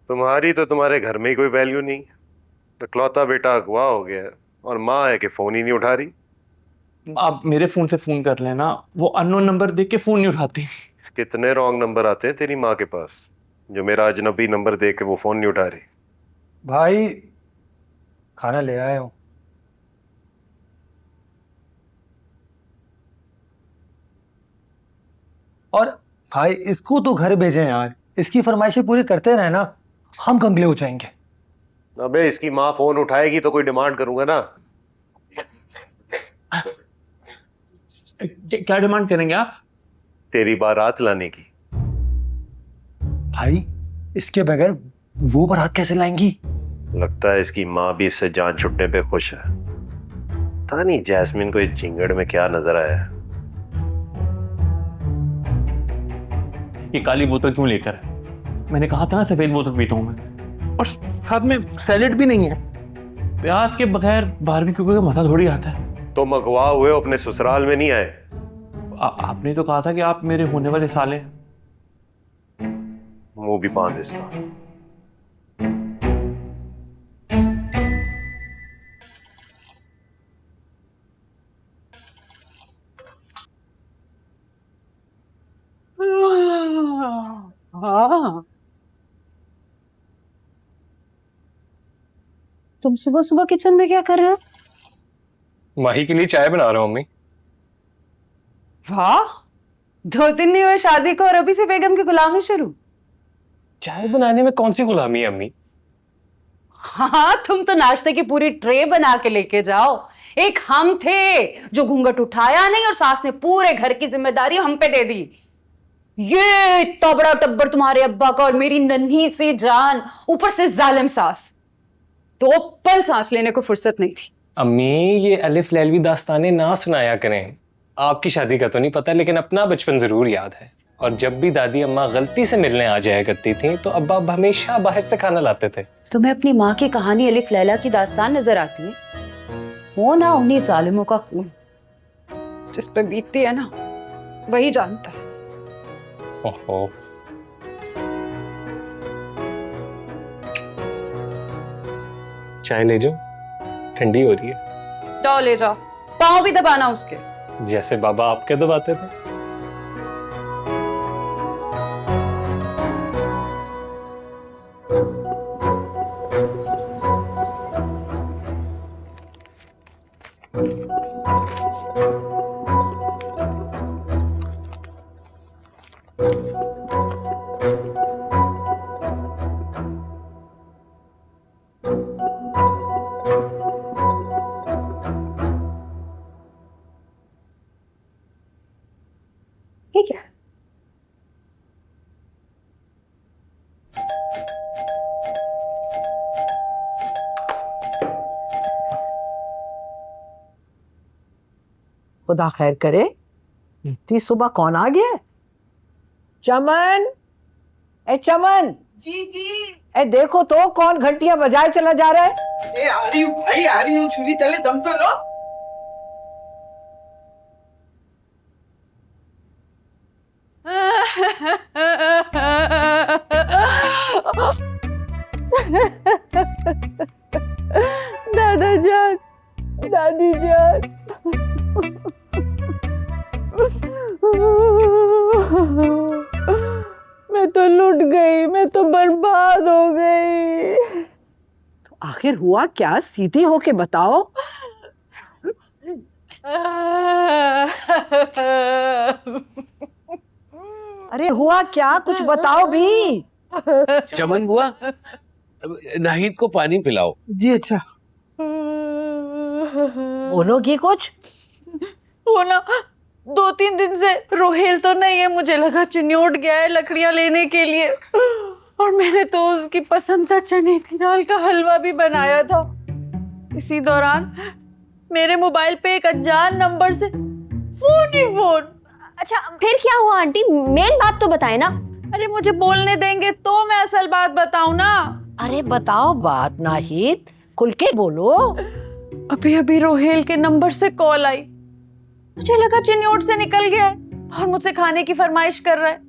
तुम्हारी तो तुम्हारे घर में ही कोई वैल्यू नहीं। तो इकलौता बेटा अगवा हो गया है और माँ है कि फोन ही नहीं उठा रही। आप मेरे फोन से फोन कर लेना, वो अननोन नंबर देख के फोन नहीं उठाती। कितने रॉन्ग नंबर आते हैं तेरी माँ के पास जो मेरा अजनबी नंबर देख के वो फोन नहीं उठा रही। भाई खाना ले आए हो। और भाई इसको तो घर भेजें यार, इसकी फरमाइशें पूरी करते रहे ना, हम कंगले हो जाएंगे। अबे इसकी माँ फोन उठाएगी तो कोई डिमांड करूंगा ना। क्या डिमांड करेंगे आप? तेरी बारात लाने की। भाई इसके बगैर वो बारात कैसे लाएंगी? लगता है इसकी माँ भी इससे जान छुटने पे खुश है। पता नहीं जैस्मिन को इस झिंगड़ में क्या नजर आया है। ये काली बोतल क्यों लेकर है? मैंने कहा था ना सफेद बोतल पीता हूं मैं। और साथ में सैलेड भी नहीं है। प्याज के बगैर बारबेक्यू का मजा थोड़ी आता है। तुम अगवा हुए हो, अपने ससुराल में नहीं आए। आपने तो कहा था कि आप मेरे होने वाले साले हैं। मुंह भी बांध इसका। हाँ, तुम सुबह सुबह किचन में क्या कर रहे हो? माही के लिए चाय बना रहा हूँ मम्मी। वाह, 2 दिन नहीं हुए शादी को और अभी से बेगम की गुलामी शुरू। चाय बनाने में कौन सी गुलामी है अम्मी? हाँ, तुम तो नाश्ते की पूरी ट्रे बना के लेके जाओ। एक हम थे जो घूंघट उठाया नहीं और सास ने पूरे घर की जिम्मेदारी हम पे दे दी। ये इतना बड़ा टब्बर तुम्हारे अब्बा का और मेरी नन्ही सी जान, ऊपर से जालिम सास। 2 पल सांस लेने को फुर्सत नहीं थी। अम्मी ये अलिफ लैलवी दास्तानें ना सुनाया करें। आपकी शादी का तो नहीं पता लेकिन अपना बचपन जरूर याद है। और जब भी दादी अम्मा गलती से मिलने आ जाया करती थी तो अब्बा हमेशा बाहर से खाना लाते थे। तुम्हें अपनी माँ की कहानी अलिफ लैला की दास्तान नजर आती है? वो ना उन्हीं जालिमों का खून जिस पे बीतती है ना, वही जानता है। ओहो, चाय ले जाओ, ठंडी हो रही है। जाओ ले जाओ, पाँव भी दबाना उसके। जैसे बाबा आपके दबाते थे। ठीक है। खुदा खैर करे, इतनी सुबह कौन आ गया? चमन, ए चमन। जी जी। ए देखो तो कौन घंटियां बजाए चला जा रहा है। ए आ रही हूँ भाई, आ रही हूँ। छुरी तले दम तो लो। दादा जान, दादी जान। मैं तो लुट गई, मैं तो बर्बाद हो गई। तो आखिर हुआ क्या? सीधी होके बताओ। अरे हुआ क्या, कुछ बताओ भी। चमन बुआ, नाहिद को पानी पिलाओ। जी अच्छा। बोलोगी कुछ? वो ना 2-3 दिन से रोहेल तो नहीं है, मुझे लगा चिन्योट गया है लकड़ियां लेने के लिए। और मैंने तो उसकी पसंद का चने की दाल का हलवा भी बनाया था। इसी दौरान मेरे मोबाइल पे एक अनजान नंबर से फोन ही फोन। अच्छा फिर क्या हुआ आंटी, मेन बात तो बताए ना। अरे मुझे बोलने देंगे तो मैं असल बात बताऊं ना। अरे बताओ बात नाहिद, खुल के बोलो। अभी अभी रोहेल के नंबर से कॉल आई। मुझे लगा चिन्योट से निकल गया है और मुझसे खाने की फरमाइश कर रहा है,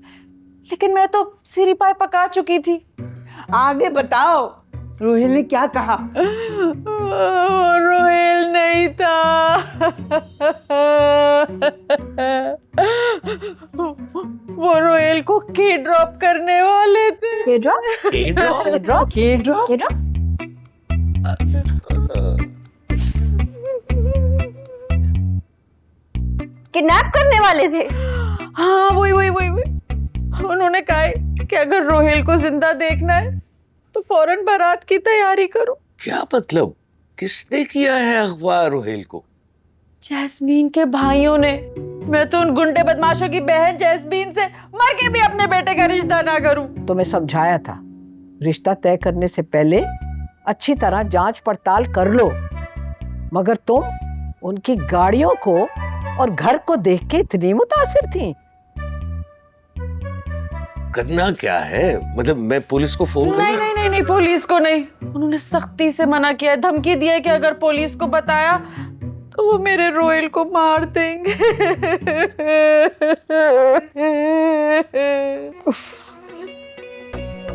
लेकिन मैं तो सिरी पाए पका चुकी थी। आगे बताओ, रोहिल ने क्या कहा? रोहेल नहीं था। वो रोहेल को की ड्रॉप करने वाले थे। के ड्रॉप के ड्रॉप? के ड्रॉप किडनैप करने वाले थे। हाँ वही वही वही वही। उन्होंने कहा है कि अगर रोहेल को जिंदा देखना है तो फौरन बारात की तैयारी करो। क्या मतलब? किसने किया है अगवा रोहेल को? जैस्मीन के भाइयों ने। मैं तो उन गुंडे बदमाशों की बहन जैस्मीन से मर के भी अपने बेटे का रिश्ता ना करूं। तो मैं समझाया था, रिश्ता तय करने से पहले अच्छी तरह जांच पड़ताल कर लो, मगर तुम उनकी गाड़ियों को और घर को देख के इतनी मुतासिर थी। करना क्या है? मतलब मैं पुलिस को फोन नहीं नहीं नहीं नहीं, पुलिस को नहीं। उन्होंने सख्ती से मना किया है, धमकी दी है कि अगर पुलिस को बताया तो वो मेरे रोहेल को मार देंगे।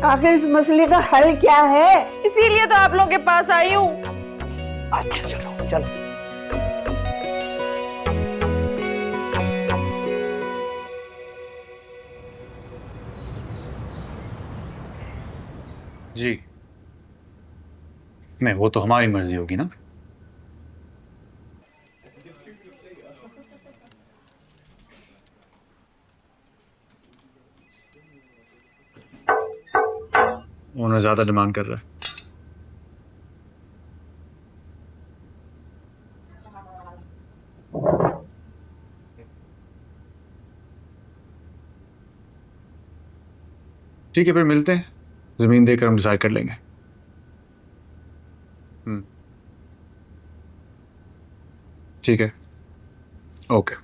आखिर इस मसले का हल क्या है? इसीलिए तो आप लोगों के पास आई हूँ। अच्छा चलो चलो। जी नहीं, वो तो हमारी मर्जी होगी ना। ओनर ज्यादा डिमांड कर रहा है। ठीक है, फिर मिलते हैं, जमीन देकर हम डिसाइड कर लेंगे। ठीक है, ओके।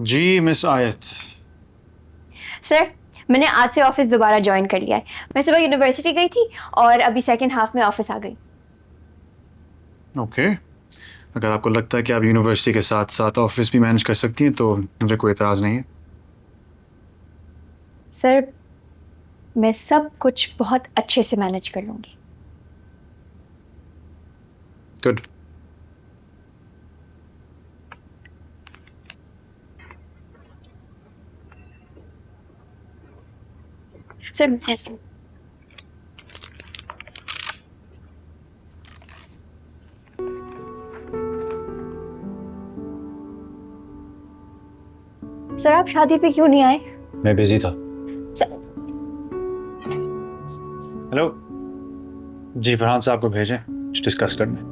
जी मिस आयत। सर, मैंने आज से ऑफिस दोबारा ज्वाइन कर लिया है। मैं सुबह यूनिवर्सिटी गई थी और अभी सेकंड हाफ में ऑफिस आ गई। ओके, अगर आपको लगता है कि आप यूनिवर्सिटी के साथ साथ ऑफिस भी मैनेज कर सकती हैं तो मुझे कोई एतराज़ नहीं है। सर, मैं सब कुछ बहुत अच्छे से मैनेज कर लूंगी। गुड। सर, सर आप शादी पे क्यों नहीं आए? मैं बिजी था। सर, हेलो जी, फरहान साहब को भेजें, कुछ डिस्कस करना।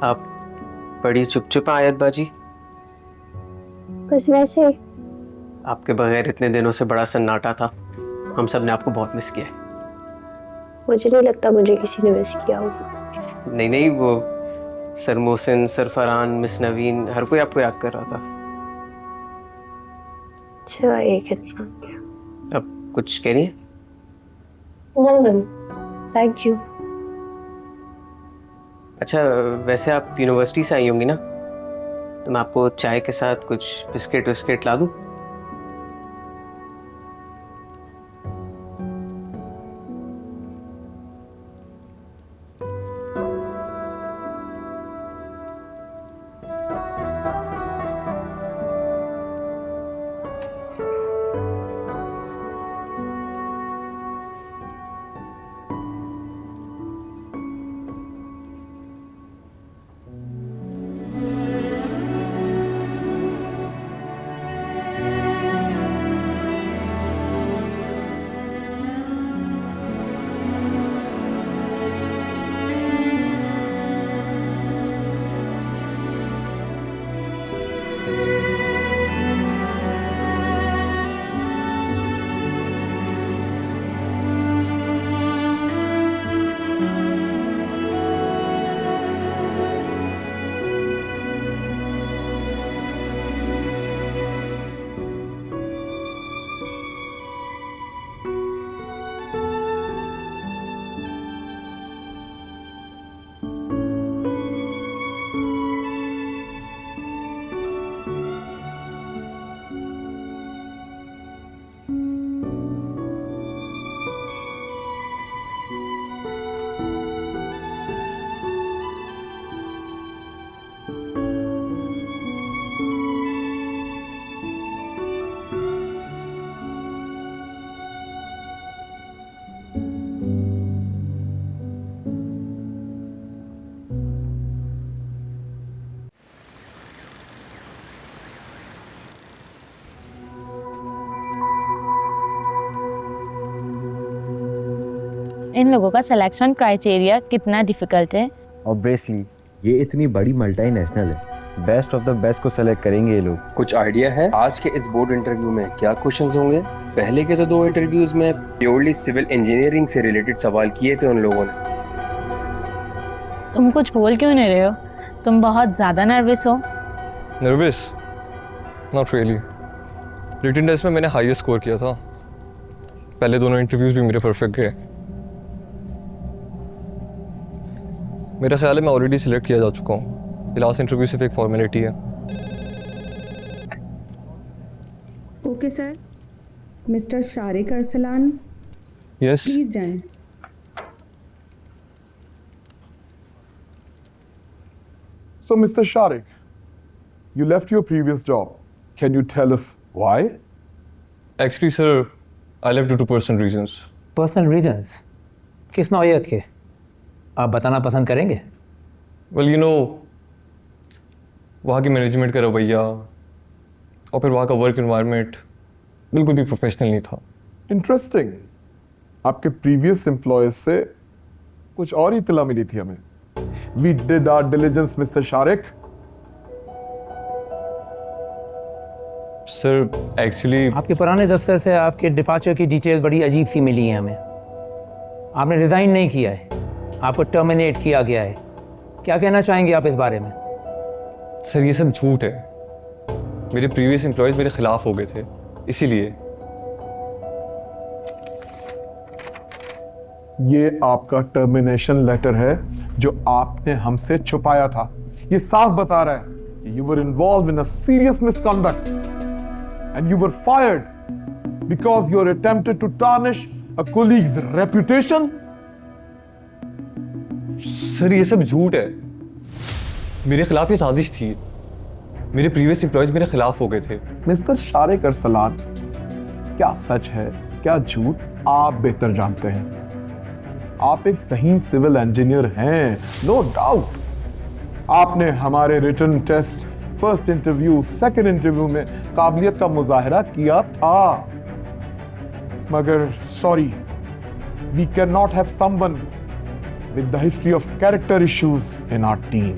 आप बड़ी चुप आयत बाजी। बस वैसे। आपके बगैर इतने दिनों से बड़ा सन्नाटा था, हम सब ने आपको बहुत मिस किया है। मुझे नहीं लगता मुझे किसी ने मिस किया होगा। नहीं नहीं, वो sir Mohsin, sir Farhan, miss Naveen, हर कोई आपको याद कर रहा था। अच्छा, एक इंसान क्या? अब कुछ कह रही है? नहीं, थैंक यू। अच्छा, वैसे आप यूनिवर्सिटी से आई होंगी ना, तो मैं आपको चाय के साथ कुछ बिस्किट विस्किट ला दूं? इन लोगों का सिलेक्शन क्राइटेरिया कितना डिफिकल्ट है? ऑब्वियसली ये इतनी बड़ी मल्टीनेशनल है, बेस्ट ऑफ द बेस्ट को सेलेक्ट करेंगे ये लोग। कुछ आइडिया है आज के इस बोर्ड इंटरव्यू में क्या क्वेश्चंस होंगे? पहले के तो 2 इंटरव्यूज में प्योरली सिविल इंजीनियरिंग से रिलेटेड सवाल किए थे उन लोगों ने। तुम कुछ बोल क्यों नहीं रहे हो? तुम बहुत ज्यादा नर्वस हो। Nervous? Not really. Written test में मैंने हाईएस्ट स्कोर किया था। पहले दोनों इंटरव्यूज भी मेरे परफेक्ट गए। मेरा ख्याल है मैं ऑलरेडी सिलेक्ट किया जा चुका हूँ। लास्ट इंटरव्यू सिर्फ एक फॉर्मेलिटी है। Okay sir, mister Shariq Arsalan yes please जाएं। So, Mr. Sharik, you left your previous job. Can you tell us why? Actually, sir, I left due to personal reasons. Personal reasons? किस नौयत के? आप बताना पसंद करेंगे? Well, you know, वहाँ की management का रवैया और फिर वहाँ का वर्क एनवायरनमेंट बिल्कुल भी प्रोफेशनल नहीं था। Interesting. आपके previous employees से कुछ और ही इत्तला मिली थी हमें। We did our diligence, Mr. Sharik. Sir actually आपके पुराने दफ्तर से आपके डिपार्चर की डिटेल बड़ी अजीब सी मिली है हमें। आपने रिज़ाइन नहीं किया है, आपको टर्मिनेट किया गया है। क्या कहना चाहेंगे आप इस बारे में? सर ये सब झूठ है। मेरे प्रीवियस एम्प्लॉयज़ मेरे खिलाफ हो गए थे, इसीलिए। ये आपका टर्मिनेशन लेटर है जो आपने हमसे छुपाया था। ये साफ बता रहा है कि you were involved in a serious misconduct and you were fired because you attempted to tarnish a colleague's reputation. Sir ये सब झूठ है। मेरे खिलाफ ये साजिश थी। मेरे प्रीवियस एम्प्लॉयज़ मेरे खिलाफ हो गए थे। मिस्टर शारिक अरसलान, क्या सच है क्या झूठ आप बेहतर जानते हैं। आप एक सही सिविल इंजीनियर हैं, नो डाउट। आपने हमारे written test, first interview, second interview में काबिलियत का मुजाहरा किया था। मगर sorry, we can not have someone with the history of character issues in our team.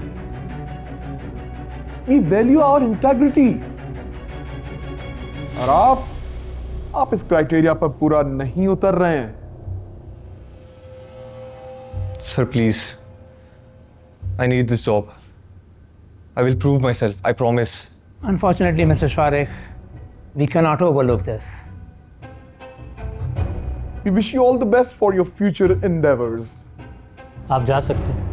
We value our integrity. और आप इस क्राइटेरिया पर पूरा नहीं उतर रहे हैं। Sir, please. I need this job. I will prove myself. I promise. Unfortunately, Mr. Sharik, we cannot overlook this. We wish you all the best for your future endeavors. आप जा सकते हैं।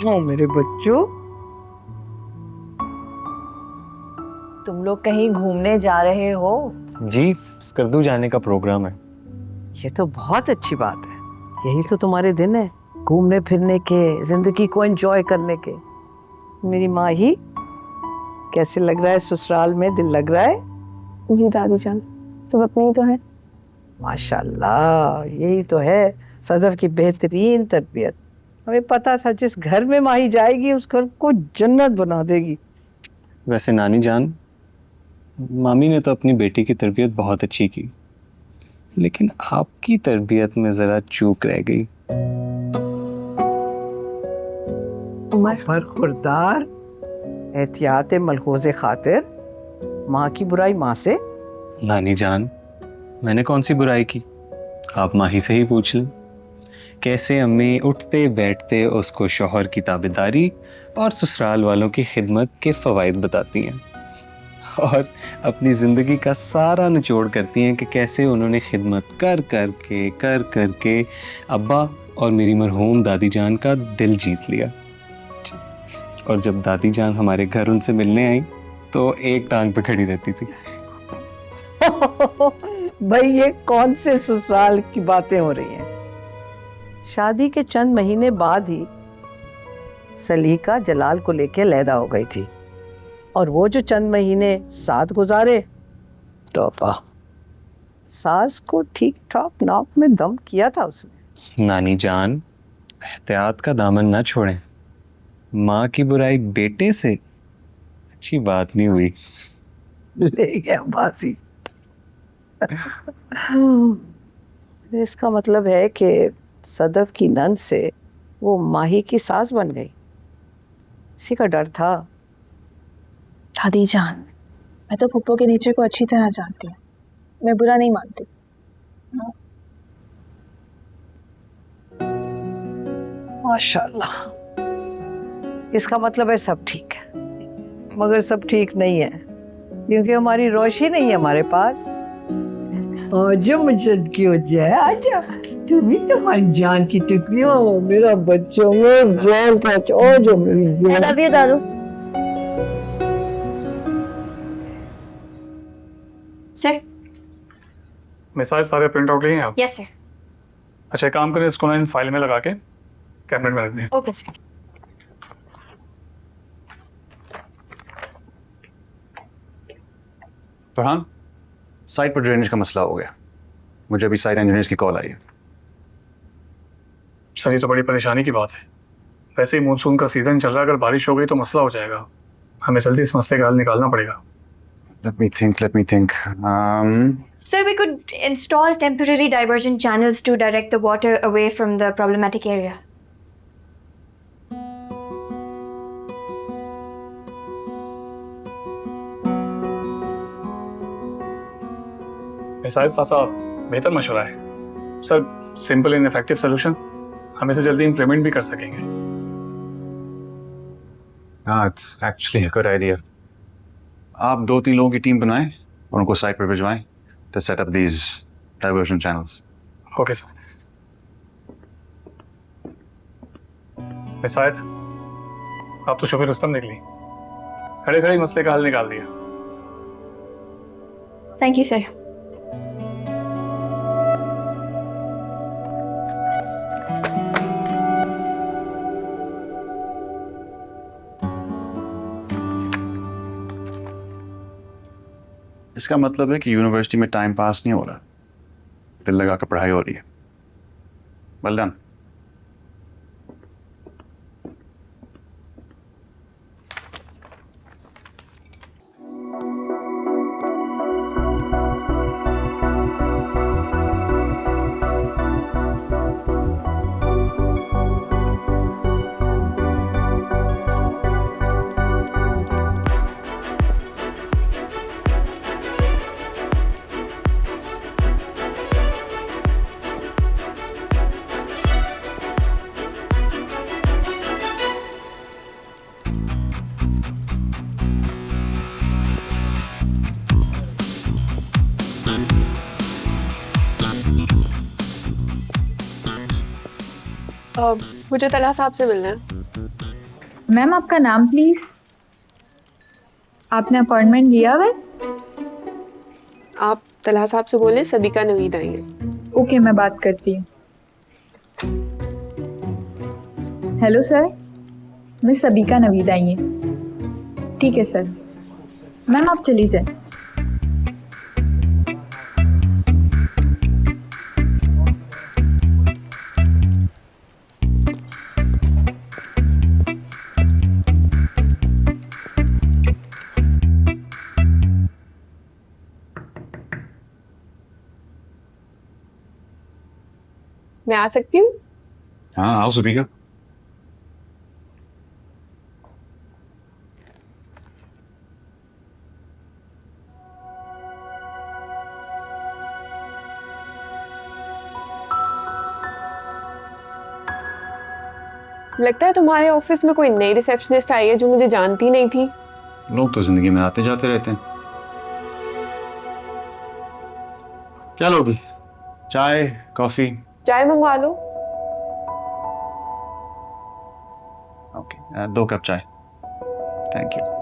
ओ मेरे बच्चों, तुम लोग कहीं घूमने जा रहे हो? जी, स्कर्दू जाने का प्रोग्राम है। ये तो बहुत अच्छी बात है। यही तो तुम्हारे दिन है, घूमने फिरने के, जिंदगी को एंजॉय करने के। मेरी माँ ही, कैसे लग रहा है ससुराल में? दिल लग रहा है? जी दादी जान, सब अपने ही तो है। माशाल्लाह, यही तो है सदफ की बेहतरीन तरबियत। हमें पता था जिस घर में माही जाएगी उस घर को जन्नत बना देगी। वैसे नानी जान, मामी ने तो अपनी बेटी की तरबियत बहुत अच्छी की, लेकिन आपकी तरबियत में जरा चूक रह गई। उमर पर खुरदार, एहतियात मलहूज़े खातिर, माँ की बुराई माँ से। नानी जान, मैंने कौन सी बुराई की? आप माही से ही पूछ लें। कैसे अम्मी उठते बैठते उसको शौहर की ताबेदारी और ससुराल वालों की खिदमत के फ़वाइद बताती हैं, और अपनी ज़िंदगी का सारा निचोड़ करती हैं कि कैसे उन्होंने खिदमत कर कर के अब्बा और मेरी मरहूम दादी जान का दिल जीत लिया। और जब दादी जान हमारे घर उनसे मिलने आई तो एक टांग पे खड़ी रहती थी। भाई ये कौन से ससुराल की बातें हो रही हैं? शादी के चंद महीने बाद ही सलीका जलाल को लेके लैदा हो गई थी, और वो जो चंद महीने साथ गुजारे तौबा, सास को ठीक ठाक नाक में दम किया था उसने। नानी जान, एहतियात का दामन ना छोड़ें। माँ की बुराई बेटे से अच्छी बात नहीं हुई। ले गया बाजी। इसका मतलब है कि सदफ की नंद से वो माही की सास बन गई। इसी का डर था। दादी जान, मैं तो पुप्पो के नेचर को अच्छी तरह जानती हूँ, मैं बुरा नहीं मानती। माशाल्लाह, इसका मतलब है सब ठीक है। मगर सब ठीक नहीं है क्योंकि हमारी रोशी नहीं है हमारे पास। आजा मजद की हो जाए, आजा। तू भी तो हमारी जान की टुकड़ी हो, मेरा बच्चों में जान का जो मेरी जान। Love you Dadu. Sir. Missile सारे प्रिंट आउट लिए हैं आप? Yes sir. अच्छा, एक काम करें, इसको ना इन फाइल में लगा के कैबिनेट में रख दें। Okay sir. फरहान, साइट पर ड्रेनेज का मसला हो गया। मुझे अभी साइट इंजीनियर्स की कॉल आई है। सर, ये तो बड़ी परेशानी की बात है। वैसे ही मानसून का सीजन चल रहा है, अगर बारिश हो गई तो मसला हो जाएगा। हमें जल्दी इस मसले का हल निकालना पड़ेगा। Let me think. Sir, we could install temporary diversion channels to direct the water away from the problematic area. Missile खासा बेहतर मशवरा है sir. Simple and effective solution, हम इसे जल्दी इम्प्लीमेंट भी कर सकेंगे। हाँ, it's actually a good idea. आप 2-3 लोगों की टीम बनाएं और उनको साइट पर भिजवाएं to set up these diversion channels. Okay sir. मिसाइल, आप तो शुभ रुस्तम निकली, खड़े खड़े मसले का हल निकाल दिया। Thank you, sir. इसका मतलब है कि यूनिवर्सिटी में टाइम पास नहीं हो रहा, दिल लगा कर पढ़ाई हो रही है। Well done. मुझे तलहा साहब से मिलना है। मैम आपका नाम प्लीज। आपने अपॉइंटमेंट लिया है? आप तलहा साहब से बोलें सबिका नवीद आई हैं। ओके, मैं बात करती हूँ। हेलो सर, मैं सबिका नवीद आई हैं। ठीक है सर। मैम आप चली जाए। मैं आ सकती हूँ? हाँ, आओ सबिका। लगता है तुम्हारे ऑफिस में कोई नई रिसेप्शनिस्ट आई है जो मुझे जानती नहीं थी। लोग तो जिंदगी में आते जाते रहते हैं। क्या लोगी? चाय, कॉफी? चाय मंगवा लो। ओके, 2 कप चाय। Thank you.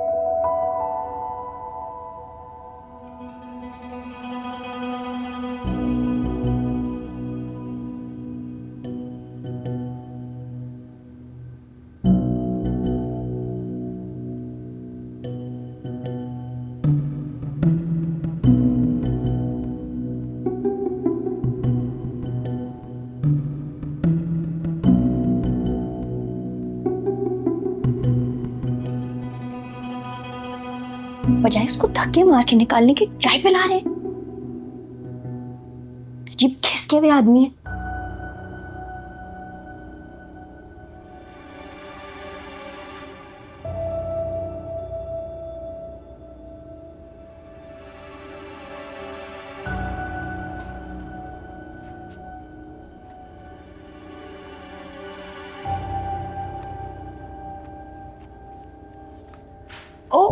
बजाय उसको धक्के मार के निकालने के चाय पिला रहे। अजीब खिसके हुए आदमी है। ओ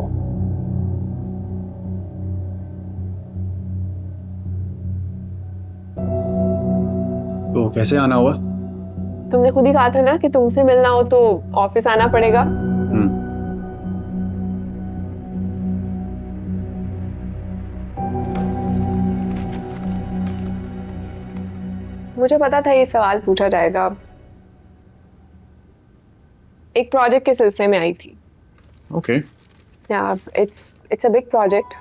तो कैसे आना हुआ? तुमने खुद ही कहा था ना कि तुमसे मिलना हो तो ऑफिस आना पड़ेगा। मुझे पता था ये सवाल पूछा जाएगा। एक प्रोजेक्ट के सिलसिले में आई थी। Okay. Yeah, it's a big project.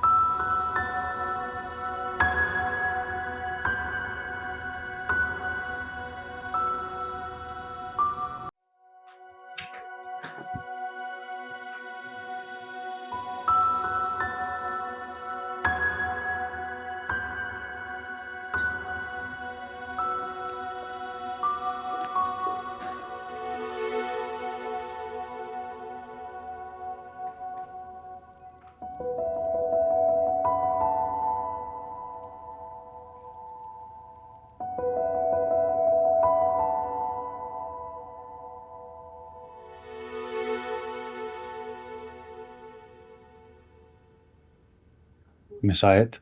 Miss आयत।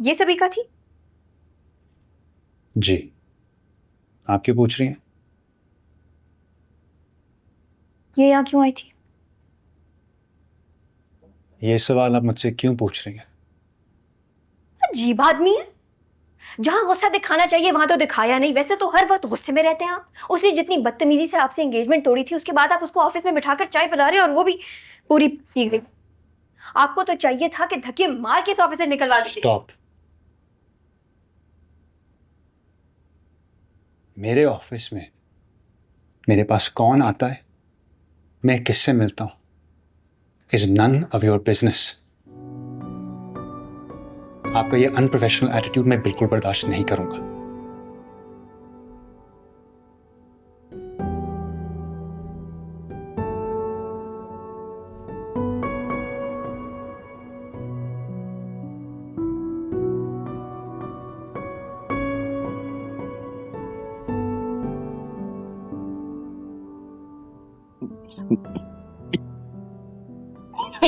ये सबिका थी? जी। आप क्यों पूछ रही हैं? ये यहाँ क्यों आई थी? ये सवाल आप मुझसे क्यों पूछ रही हैं? अजीब आदमी है। जहां गुस्सा दिखाना चाहिए वहां तो दिखाया नहीं। वैसे तो हर वक्त गुस्से में रहते हैं आप। उसने जितनी बदतमीजी से आपसे एंगेजमेंट तोड़ी थी, उसके बाद आप उसको ऑफिस में बिठाकर चाय पिला रहे, और वो भी पूरी पी गई। आपको तो चाहिए था कि धक्के मार के इस ऑफिस से निकलवा देते। स्टॉप। मेरे ऑफिस में मेरे पास कौन आता है, मैं किससे मिलता हूं, is none of your business. आपका ये अनप्रोफेशनल एटीट्यूड मैं बिल्कुल बर्दाश्त नहीं करूंगा।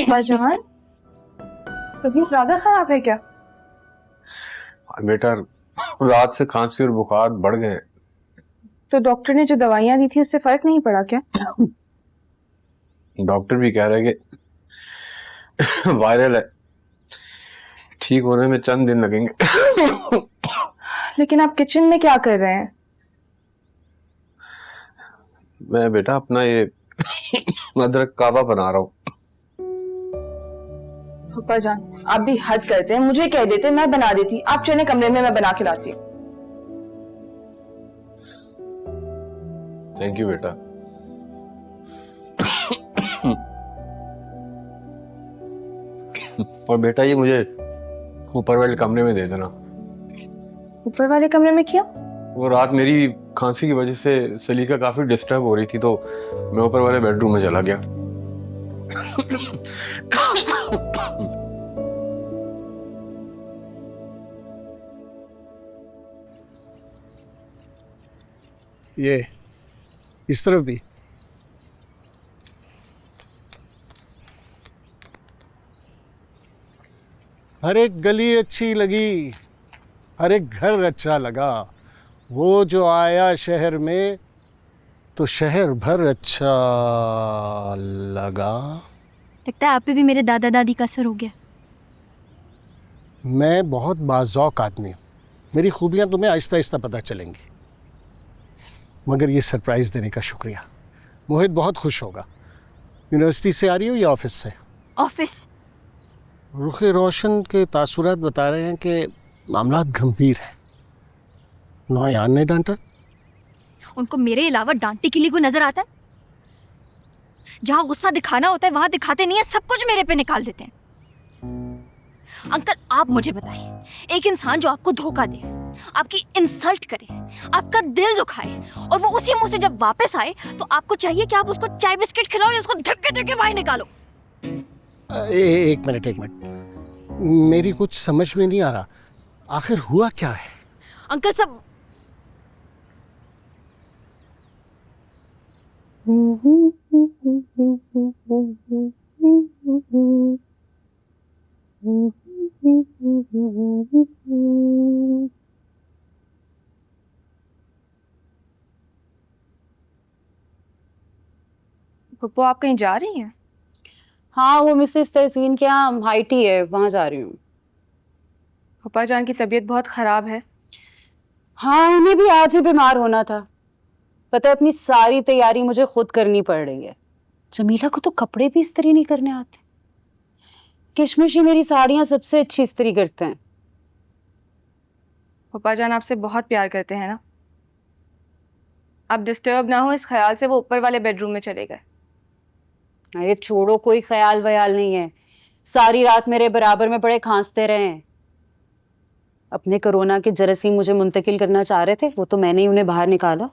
बाजान, तबीयत ज्यादा खराब है क्या? बेटा, रात से खांसी और बुखार बढ़ गए। तो डॉक्टर ने जो दवाइयां दी थी उससे फर्क नहीं पड़ा क्या? डॉक्टर भी कह रहे हैं कि वायरल है, ठीक होने में चंद दिन लगेंगे। लेकिन आप किचन में क्या कर रहे हैं? मैं बेटा अपना ये अदरक कावा बना रहा हूँ। पापा जान, आप भी हद करते हैं। मुझे कह देते, मैं बना देती। आप चले कमरे में, मैं बना के लाती हूँ। थैंक यू बेटा। और बेटा ये मुझे ऊपर वाले कमरे में दे देना। ऊपर वाले कमरे में क्यों? वो रात मेरी खांसी की वजह से सलीका काफी डिस्टर्ब हो रही थी, तो मैं ऊपर वाले बेडरूम में चला गया। ये इस तरफ भी। हर एक गली अच्छी लगी, हर एक घर अच्छा लगा। वो जो आया शहर में तो शहर भर अच्छा लगा। लगता है आप पे भी मेरे दादा दादी का असर हो गया। मैं बहुत बाज़ौक आदमी हूँ, मेरी खूबियाँ तुम्हें आहिस्ता आहिस्ता पता चलेंगी। मगर ये सरप्राइज़ देने का शुक्रिया। मोहित बहुत खुश होगा। यूनिवर्सिटी से आ रही हो या ऑफिस से? ऑफिस। रुखे रोशन के तासुरात बता रहे हैं कि मामला गंभीर है। नौयान ने डांटा? उनको मेरे अलावा डांटने के लिए कोई नजर आता है? जहां गुस्सा दिखाना होता है वहां दिखाते नहीं है, सब कुछ मेरे पे निकाल देते हैं। अंकल आप मुझे बताएं, एक इंसान जो आपको धोखा दे, आपकी इंसल्ट करे, आपका दिल दुखाए और वो उसी मुंह से जब वापस आए तो आपको चाहिए कि आप उसको चाय बिस्किट खिलाओ या उसको धक्के धक्के बाहर निकालो? एक मिनट, मेरी कुछ समझ में नहीं आ रहा, आखिर हुआ क्या है? अंकल सब पप्पू आप कहीं जा रही हैं? हाँ, वो मिसेस तहसीन के यहाँ हाइटी है, वहां जा रही हूँ। पप्पा जान की तबीयत बहुत खराब है। हाँ, उन्हें भी आज ही बीमार होना था। पता है, अपनी सारी तैयारी मुझे खुद करनी पड़ रही है। जमीला को तो कपड़े भी इस्त्री नहीं करने आते। किशमिश ही मेरी साड़ियां सबसे अच्छी इस्त्री करते हैं। पप्पा जान आपसे बहुत प्यार करते हैं ना? आप डिस्टर्ब ना हो इस ख्याल से वो ऊपर वाले बेडरूम में चले गए। अरे छोड़ो, कोई ख्याल वयाल नहीं है। सारी रात मेरे बराबर में पड़े खांसते रहे हैं। अपने कोरोना के जरासीम मुझे मुंतकिल करना चाह रहे थे, वो तो मैंने ही उन्हें बाहर निकाला।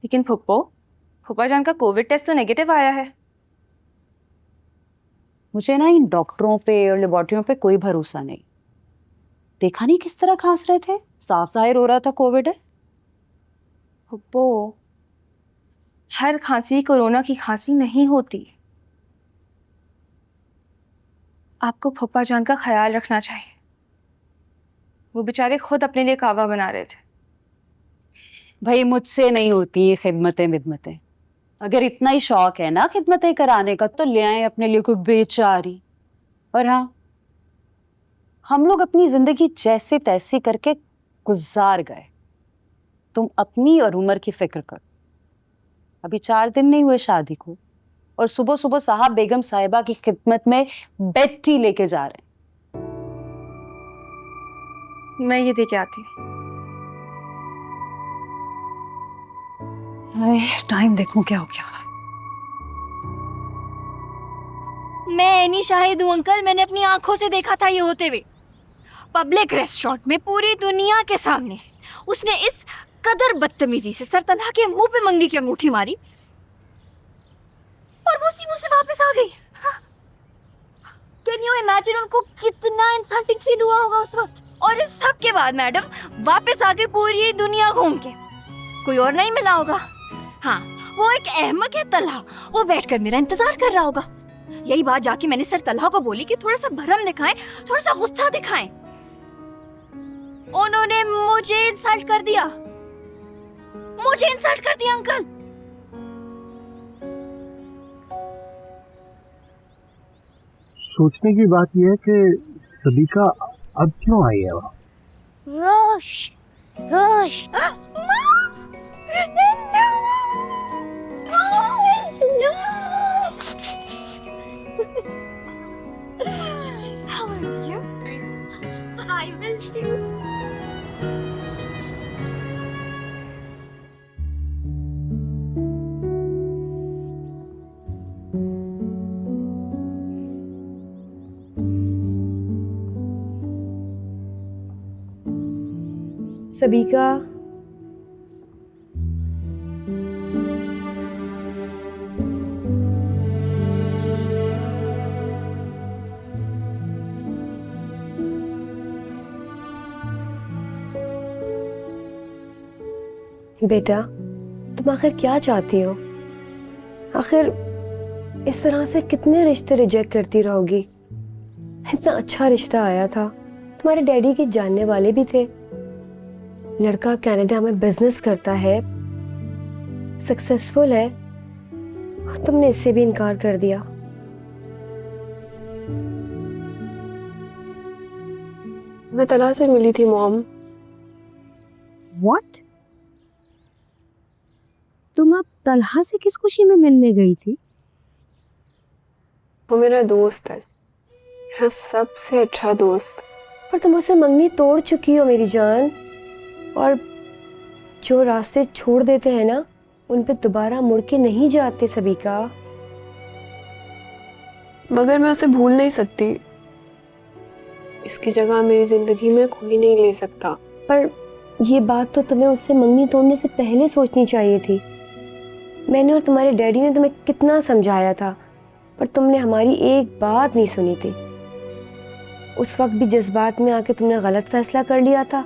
लेकिन फुप्पा जान का कोविड टेस्ट तो नेगेटिव आया है। मुझे ना इन डॉक्टरों पे और लेबोरेटरियों पे कोई भरोसा नहीं। देखा नहीं किस तरह खांस रहे थे, साफ जाहिर हो रहा था कोविड है। फुप्पो, हर खांसी कोरोना की खांसी नहीं होती। आपको फुप्पा जान का ख्याल रखना चाहिए। वो बेचारे खुद अपने लिए कावा बना रहे थे। भाई मुझसे नहीं होती ये खिदमतें विदमतें। अगर इतना ही शौक है ना खिदमतें कराने का तो ले आए अपने लिए कोई बेचारी। और हाँ, हम लोग अपनी जिंदगी जैसे तैसी करके गुजार गए। तुम अपनी और उम्र की फिक्र करो। अभी 4 दिन नहीं हुए शादी को और सुबह सुबह साहब बेगम साहिबा की खिदमत में बेड टी लेके जा रहे हैं। मैं ये दे के आती हूँ। टाइम देखूं क्या हो गया। मैं नहीं शाहिद हूँ अंकल, मैंने अपनी आंखों से देखा था ये होते हुए। पब्लिक रेस्टोरेंट में पूरी दुनिया के सामने उसने इस कदर बदतमीजी से सरतना के मुंह पे मंगनी की अंगूठी मारी और वो उसी मुंह से वापस आ गई। कैन यू इमेजिन उनको कितना इंसल्टिंग फील हुआ होगा उस वक्त। और इस सब के बाद मैडम वापस आ गई पूरी दुनिया घूम के। कोई और नहीं मिला होगा। हाँ, वो एक अहमक है तलहा, वो बैठकर मेरा इंतजार कर रहा होगा। यही बात जाके मैंने सर तलहा को बोली कि थोड़ा सा भरम दिखाएं, थोड़ा सा गुस्सा दिखाएं। उन्होंने मुझे इंसल्ट कर दिया, मुझे इंसल्ट कर दिया अंकल। सोचने की बात यह है कि सलीका अब क्यों आई है वहाँ? रोश रोश How are you? I missed you. सबीका, बेटा तुम आखिर क्या चाहती हो? आखिर इस तरह से कितने रिश्ते रिजेक्ट करती रहोगी? इतना अच्छा रिश्ता आया था, तुम्हारे डैडी के जानने वाले भी थे। लड़का कनाडा में बिजनेस करता है, सक्सेसफुल है, और तुमने इससे भी इनकार कर दिया। मैं तला से मिली थी मॉम। व्हाट? तुम अब तलहा से किस खुशी में मिलने गई थी? वो मेरा दोस्त है, मेरा सबसे अच्छा दोस्त। पर तुम उसे मंगनी तोड़ चुकी हो मेरी जान, और जो रास्ते छोड़ देते हैं ना उन पे दोबारा मुड़ के नहीं जाते सबीका। मगर मैं उसे भूल नहीं सकती। इसकी जगह मेरी जिंदगी में कोई नहीं ले सकता। पर ये बात तो तुम्हें उससे मंगनी तोड़ने से पहले सोचनी चाहिए थी। मैंने और तुम्हारे डैडी ने तुम्हें कितना समझाया था, पर तुमने हमारी एक बात नहीं सुनी थी। उस वक्त भी जज्बात में आके तुमने गलत फैसला कर लिया था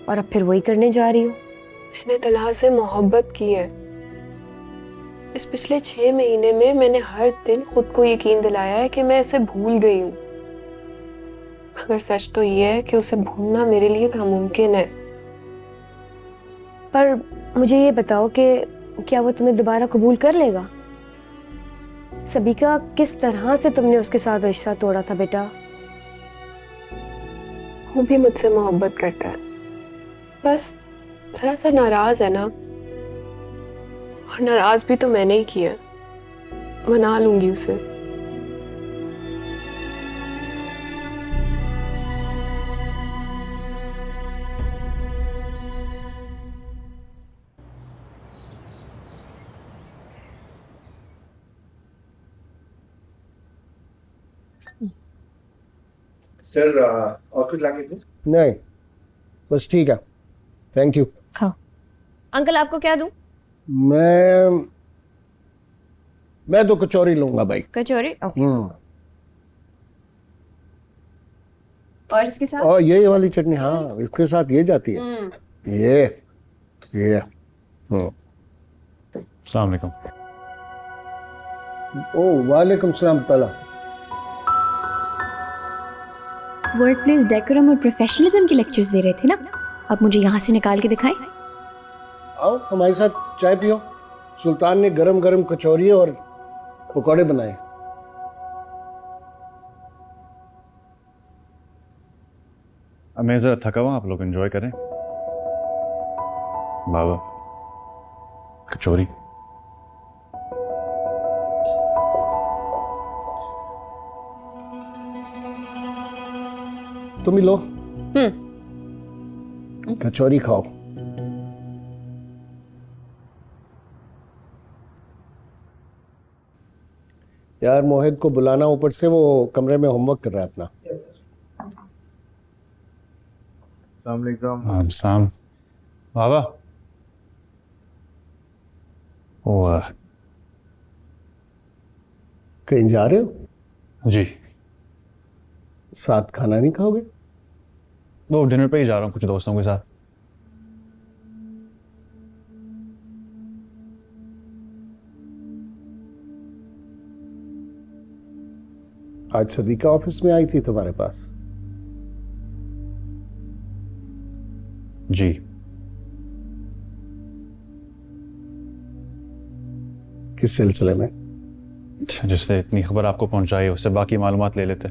और अब फिर वही करने जा रही हो। मैंने तलहा से मोहब्बत की है। इस पिछले 6 महीने में मैंने हर दिन खुद को यकीन दिलाया है कि मैं उसे भूल गई हूँ, मगर सच तो ये है कि उसे भूलना मेरे लिए नामुमकिन है। पर मुझे ये बताओ कि क्या वो तुम्हें दोबारा कबूल कर लेगा? सबीका, किस तरह से तुमने उसके साथ रिश्ता तोड़ा था बेटा? वो भी मुझसे मोहब्बत करता है, बस थोड़ा सा नाराज है ना, और नाराज भी तो मैंने ही किया। मना लूंगी उसे। सर और कुछ लाके दो? नहीं, बस ठीक है, थैंक यू। खाओ। अंकल आपको क्या दूं? मैं तो कचौरी लूंगा भाई। कचौरी? ओके। और इसके साथ? और ये वाली चटनी, हाँ इसके साथ ये जाती है। ये अस्सलाम वालेकुम। ओ वालेकुम सलाम ताला। वर्क प्लेस डेकोरम और प्रोफेशनलिज्म के लेक्चर्स दे रहे थे ना, अब मुझे यहाँ से निकाल के दिखाएं। आओ हमारे साथ चाय पियो। सुल्तान ने गरम गरम कचौरी और पकौड़े बनाए। अब मैं ज़रा थका हुआ, आप लोग एंजॉय करें। बाबा कचौरी। तुम ही लो। कचौरी खाओ। यार मोहित को बुलाना, ऊपर से वो कमरे में होमवर्क कर रहा है अपना। अस्सलाम वालेकुम। बाबा वो कहीं जा रहे हो? जी। साथ खाना नहीं खाओगे? वो डिनर पे ही जा रहा हूँ कुछ दोस्तों के साथ। आज सदीका ऑफिस में आई थी तुम्हारे पास? जी। किस सिलसिले में? जिससे इतनी खबर आपको पहुंचाई है उससे बाकी मालूमात ले लेते।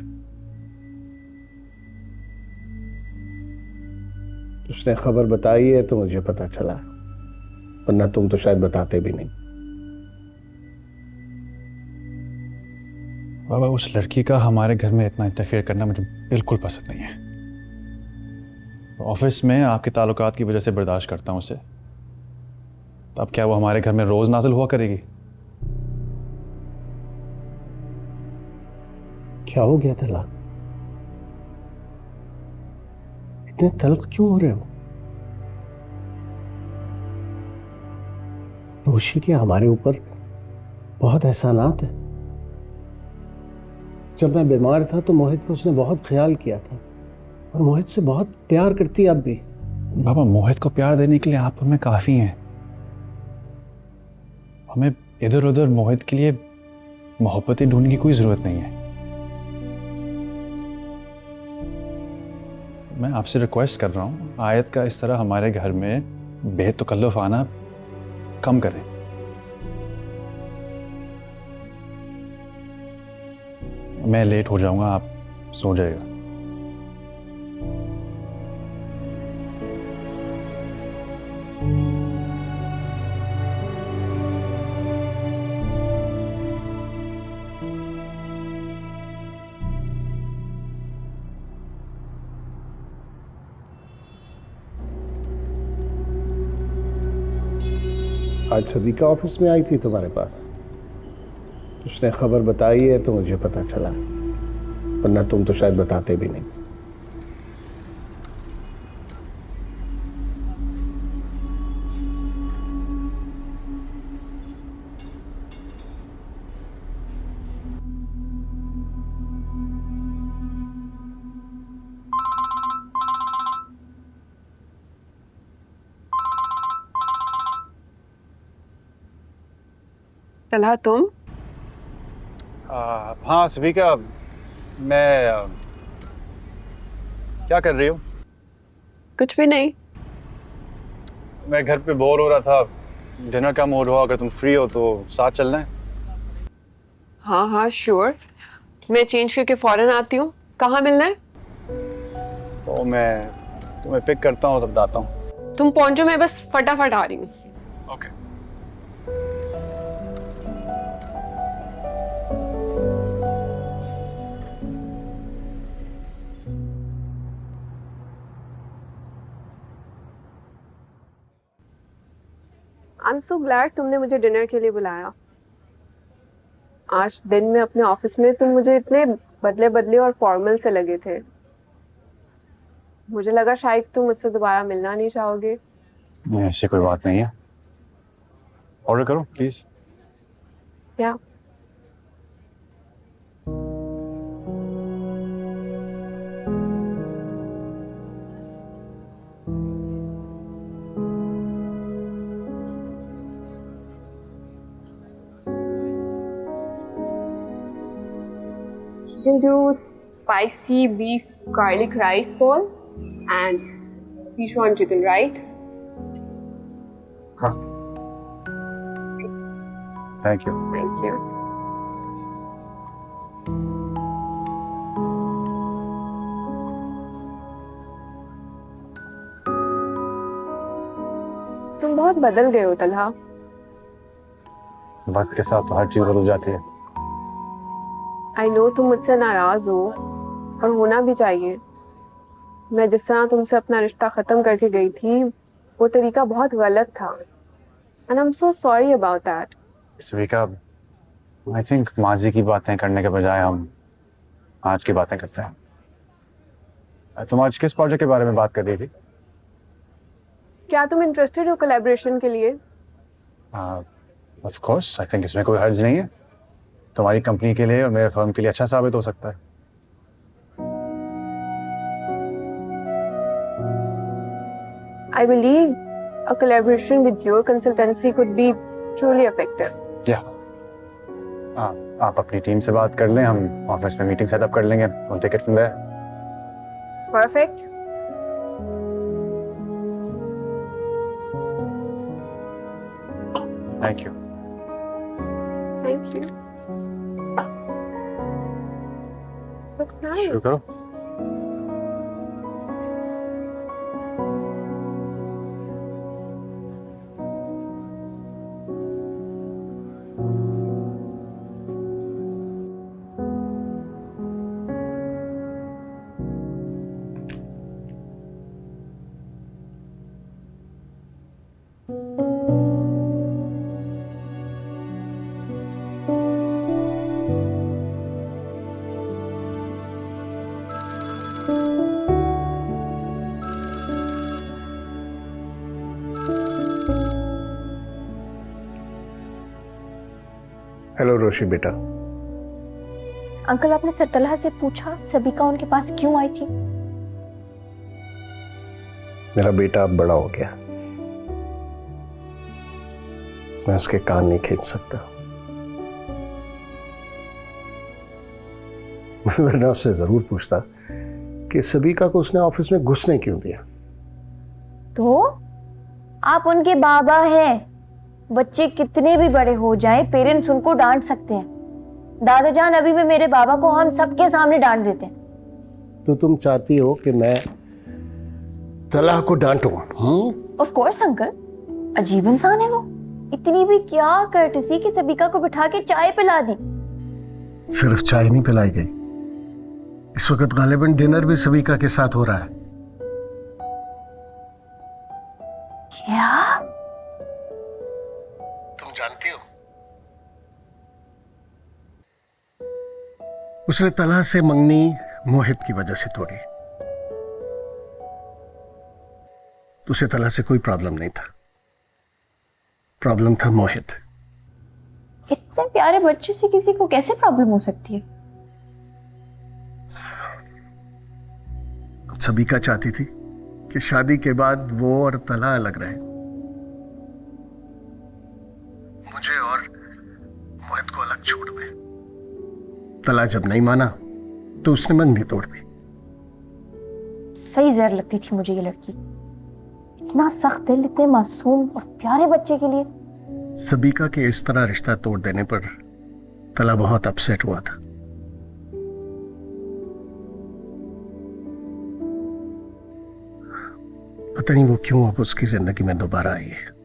उसने खबर बताई है तो मुझे पता चला, वरना तुम तो शायद बताते भी नहीं। बाबा उस लड़की का हमारे घर में इतना इंटरफेयर करना मुझे बिल्कुल पसंद नहीं है। ऑफिस में आपके ताल्लुकात की वजह से बर्दाश्त करता हूँ उसे, तो अब क्या वो हमारे घर में रोज नाजिल हुआ करेगी? क्या हो गया तला? इतने तल्ख क्यों हो रहे हो? रोशी के हमारे ऊपर बहुत एहसानात है। जब मैं बीमार था तो मोहित को उसने बहुत ख्याल किया था, और मोहित से बहुत प्यार करती है अब भी। बाबा मोहित को प्यार देने के लिए आप हमें काफी हैं। हमें इधर उधर मोहित के लिए मोहब्बतें ढूंढने की कोई जरूरत नहीं है। मैं आपसे रिक्वेस्ट कर रहा हूँ, आयत का इस तरह हमारे घर में बेतकल्लुफ़ आना कम करें। मैं लेट हो जाऊंगा, आप सो जाएगा। आज सदीका ऑफिस में आई थी तुम्हारे पास? उसने खबर बताई है तो मुझे पता चला, वरना तुम तो शायद बताते भी नहीं। तलहा तुम? हाँ सबिका, मैं क्या कर रही हूँ? कुछ भी नहीं। मैं घर पे बोर हो रहा था, डिनर का मूड हो, अगर तुम फ्री हो तो साथ चलना है। हाँ हाँ श्योर, मैं चेंज करके फौरन आती हूँ। कहाँ मिलना है? तो मैं तुम्हें पिक करता हूँ, तब बताता हूँ। तुम पहुंचो, मैं बस फटाफट आ रही हूँ। Okay. I am so glad तुमने मुझे डिनर के लिए बुलाया। आज दिन में अपने ऑफिस में तुम मुझे इतने बदले बदले और फॉर्मल से लगे थे। मुझे लगा शायद तुम मुझसे दोबारा मिलना नहीं चाहोगे। नहीं, ऐसी कोई बात नहीं है। ऑर्डर करो प्लीज। या You can do spicy beef garlic rice ball and Sichuan chicken, right? हाँ। Thank you. Thank you. तुम बहुत बदल गए हो तलहा। वक्त के साथ तो हर चीज बदल जाती है। आई नो तुम मुझसे नाराज हो, और होना भी चाहिए। मैं जिस तरह तुमसे अपना रिश्ता खत्म करके गई थी, वो तरीका बहुत गलत था। And I am so sorry about that. Sabika, I think माजी की बातें करने के बजाय हम आज की बातें करते हैं। तुम आज किस प्रोजेक्ट के बारे में बात कर रही थी? क्या तुम इंटरेस्टेड हो कोलैबोरेशन के लिए? ऑफ कोर्स, आई थिंक इसमें कोई हर्ज नहीं है। तुम्हारी कंपनी के लिए और मेरे फर्म के लिए अच्छा साबित हो सकता है। I believe a collaboration with your consultancy could be truly effective. Yeah. आप अपनी टीम से बात कर लें, हम ऑफिस में मीटिंग सेटअप कर लेंगे। We'll take it from there. Perfect. Thank you. Thank you. Looks nice. शुरू करो। हेलो रोशी बेटा। अंकल, आपने सर तलहा से पूछा सबिका उनके पास क्यों आई थी? मेरा बेटा अब बड़ा हो गया, मैं उसके कान नहीं खींच सकता। वरना उससे जरूर पूछता कि सबिका को उसने ऑफिस में घुसने क्यों दिया। तो आप उनके बाबा हैं। बच्चे कितने भी बड़े हो जाएं, पेरेंट्स उनको डांट सकते हैं। दादाजान अभी भी मेरे बाबा को हम सबके सामने डांट देते हैं। तो तुम चाहती हो कि मैं तलहा को डांटूं? ऑफ कोर्स अंकल, अजीब इंसान है वो। इतनी भी क्या कर्टसी कि सबिका को बिठा के चाय पिला दी। सिर्फ चाय नहीं पिलाई गई, इस वक्त गालिबन डिनर भी सबिका के साथ हो रहा है। क्या? तुम जानती हो उसने तलहा से मंगनी मोहित की वजह से तोड़ी। उसे तलहा से कोई प्रॉब्लम नहीं था, प्रॉब्लम था मोहित। इतने प्यारे बच्चे से किसी को कैसे प्रॉब्लम हो सकती है? सबिका चाहती थी कि शादी के बाद वो और तलहा अलग रहे। मुझे और छोड़ दे। तला जब नहीं माना तो उसने मन नहीं तोड़ दी। सही जहर लगती थी मुझे ये लड़की, इतना सख्त दिल, इतने मासूम और प्यारे बच्चे के लिए। सबीका के इस तरह रिश्ता तोड़ देने पर तला बहुत अपसेट हुआ था। पता नहीं वो क्यों अब उसकी जिंदगी में दोबारा आई है।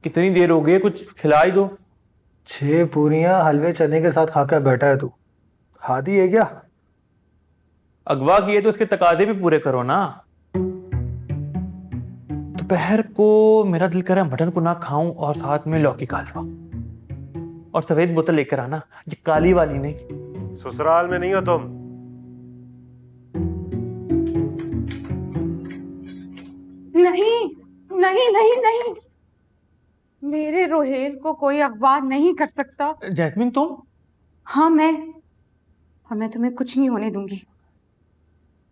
कितनी देर हो गई है, कुछ खिला ही दो। 6 पूरियां हलवे चने के साथ खाकर बैठा है तू, हादी है क्या? अगवा किए तो उसके तकादे भी पूरे करो ना। दोपहर को मेरा दिल कर रहा है मटन पुना खाऊं और साथ में लौकी का हलवा, और सफेद बोतल लेकर आना, ये काली वाली नहीं। ससुराल में नहीं हो तुम। नहीं नहीं नहीं नहीं, मेरे रोहेल को कोई अगवा नहीं कर सकता। जैस्मिन तुम? हाँ मैं तुम्हें कुछ नहीं होने दूंगी।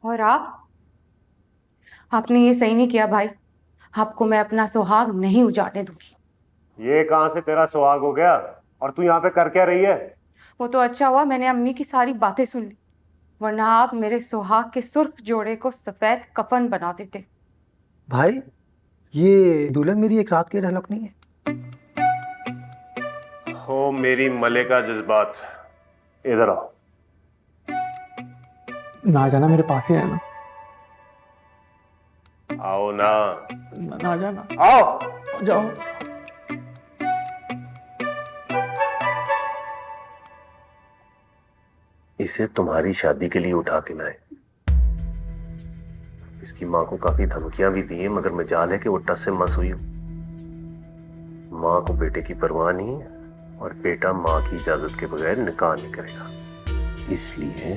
और आपने ये सही नहीं किया भाई, आपको मैं अपना सुहाग नहीं उजाड़ने दूंगी। ये कहां से तेरा सुहाग हो गया, और तू यहाँ पे कर क्या रही है? वो तो अच्छा हुआ मैंने अम्मी की सारी बातें सुन ली, वरना आप मेरे सुहाग के सुर्ख जोड़े को सफेद कफन बना देते। भाई ये दुल्हन मेरी एक रात की डायलॉग नहीं है। हो मेरी मलेका जज्बात, इधर आओ। ना जाना, मेरे पास ही रहना। आओ ना। ना जाना, आओ। जाओ। इसे तुम्हारी शादी के लिए उठा के लाए। इसकी माँ को काफी धमकियां भी दी है, मगर मजाल है कि वो टस से मस हुई। माँ को बेटे की परवाह नहीं है, और बेटा माँ की इजाजत के बगैर निकाह नहीं करेगा। इसलिए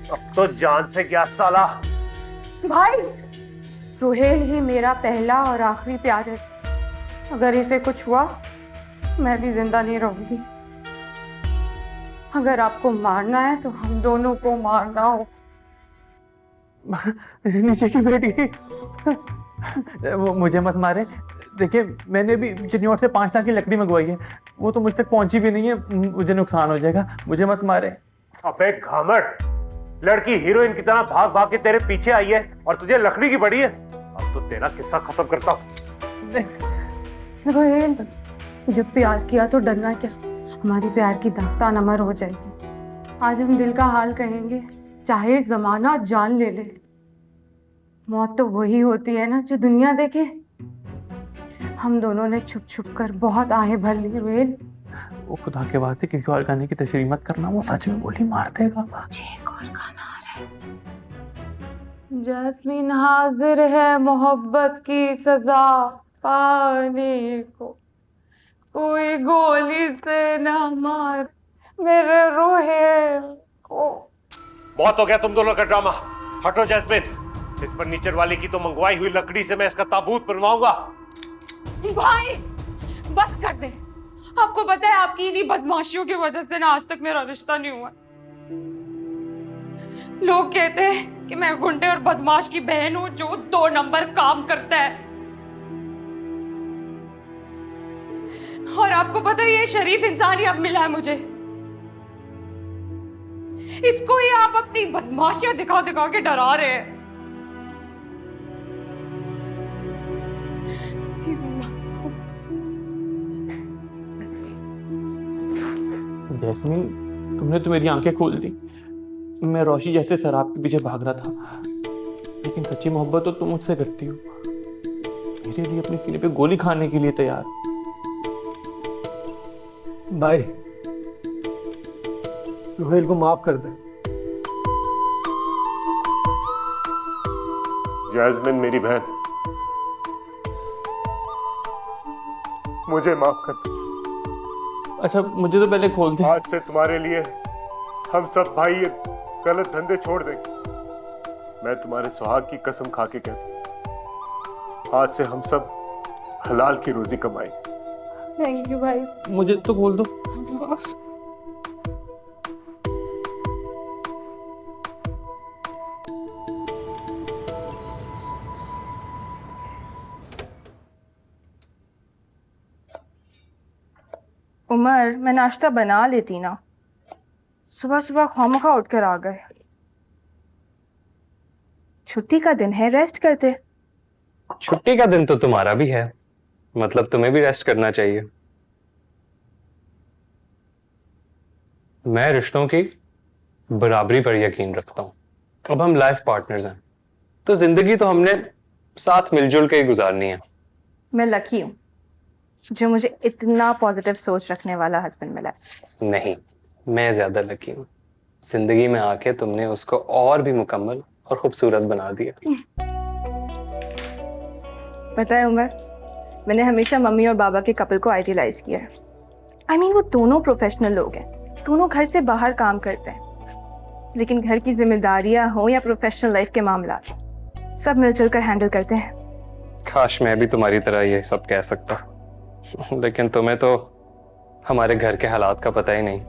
अब तो जान से क्या साला। भाई रोहेल ही मेरा पहला और आखिरी प्यार है, अगर इसे कुछ हुआ मैं भी जिंदा नहीं रहूंगी। अगर आपको मारना है तो हम दोनों को मारना हो। नीचे की बेटी, वो मुझे मत मारे। देखिए मैंने भी चिन्नौर से 5 लाख की लकड़ी मंगवाई है, वो तो मुझ तक पहुंची भी नहीं है, मुझे नुकसान हो जाएगा, मुझे मत मारे। अबे घामट, लड़की हीरोइन की तरह भाग भाग के तेरे पीछे आई है और तुझे लकड़ी की पड़ी है। अब तो तेरा किस्सा खत्म करता हूं। रोहेल, जब प्यार किया तो डरना क्या, हमारी प्यार की दास्तान अमर हो जाएगी। आज हम दिल का हाल कहेंगे, चाहे जमाना जान ले ले। मौत तो वही होती है ना जो दुनिया देखे। हम दोनों ने छुप छुप कर बहुत आहें भर ली रोहेल। वो खुदा के वास्ते किसी और गाने की तशरीह मत करना, वो सच में गोली मार देगा। एक और गाना आ रहा है। जैस्मीन हाजिर है मोहब्बत की सजा पाने को, कोई गोली से ना मार मेरे रोहेल को। बहुत हो गया तुम दोनों का ड्रामा, हटो जैस्मिन। इस फर्नीचर वाले की तो मंगवाई हुई लकड़ी से मैं इसका ताबूत बनवाऊंगा। भाई बस कर दे, आपको पता है आपकी इन्हीं बदमाशियों की वजह से ना आज तक मेरा रिश्ता नहीं हुआ। लोग कहते हैं कि मैं गुंडे और बदमाश की बहन हूं जो 2 नंबर काम करता है, और आपको पता है ये शरीफ इंसान ही अब मिला है मुझे। इसको ही आप अपनी बदमाशियां दिखा दिखा के डरा रहे हैं। जैस्मीन, तुमने तो मेरी आंखें खोल दी। मैं रोशी जैसे शराब के पीछे भाग रहा था, लेकिन सच्ची मोहब्बत तो तुम मुझसे करती हो, मेरे लिए अपने सीने पे गोली खाने के लिए तैयार। भाई रोहेल को माफ कर दे। जैस्मिन मेरी बहन, मुझे माफ कर दे। अच्छा मुझे तो पहले खोल दे। आज से तुम्हारे लिए हम सब भाई ये गलत धंधे छोड़ देंगे। मैं तुम्हारे सुहाग की कसम खा के कहता हूं, आज से हम सब हलाल की रोजी कमाएंगे। थैंक यू भाई। मुझे तो खोल दो। उमर, मैं नाश्ता बना लेती ना, सुबह सुबह खामखा उठ कर आ गए। छुट्टी का दिन है, रेस्ट करते। छुट्टी का दिन तो तुम्हारा भी है, मतलब तुम्हें भी रेस्ट करना चाहिए। मैं रिश्तों की बराबरी पर यकीन रखता हूं। अब हम लाइफ पार्टनर्स हैं, तो जिंदगी तो हमने साथ मिलजुल के ही गुजारनी है। मैं लकी हूँ जो मुझे इतना पॉजिटिव सोच रखने वाला हस्बैंड मिला है। नहीं, मैं ज्यादा लकी हूँ। जिंदगी में आके तुमने उसको और भी मुकम्मल और खूबसूरत बना दिया। पता है उमर, मैंने हमेशा मम्मी और बाबा के कपल को आइडियलाइज किया है। I mean, वो दोनों प्रोफेशनल लोग हैं, दोनों घर से बाहर काम करते हैं, लेकिन घर की जिम्मेदारियां हो या प्रोफेशनल लाइफ के मामला सब मिलजुल कर हैंडल करते हैं। काश मैं भी तुम्हारी तरह ये सब कह सकता, लेकिन तुम्हें तो हमारे घर के हालात का पता ही नहीं।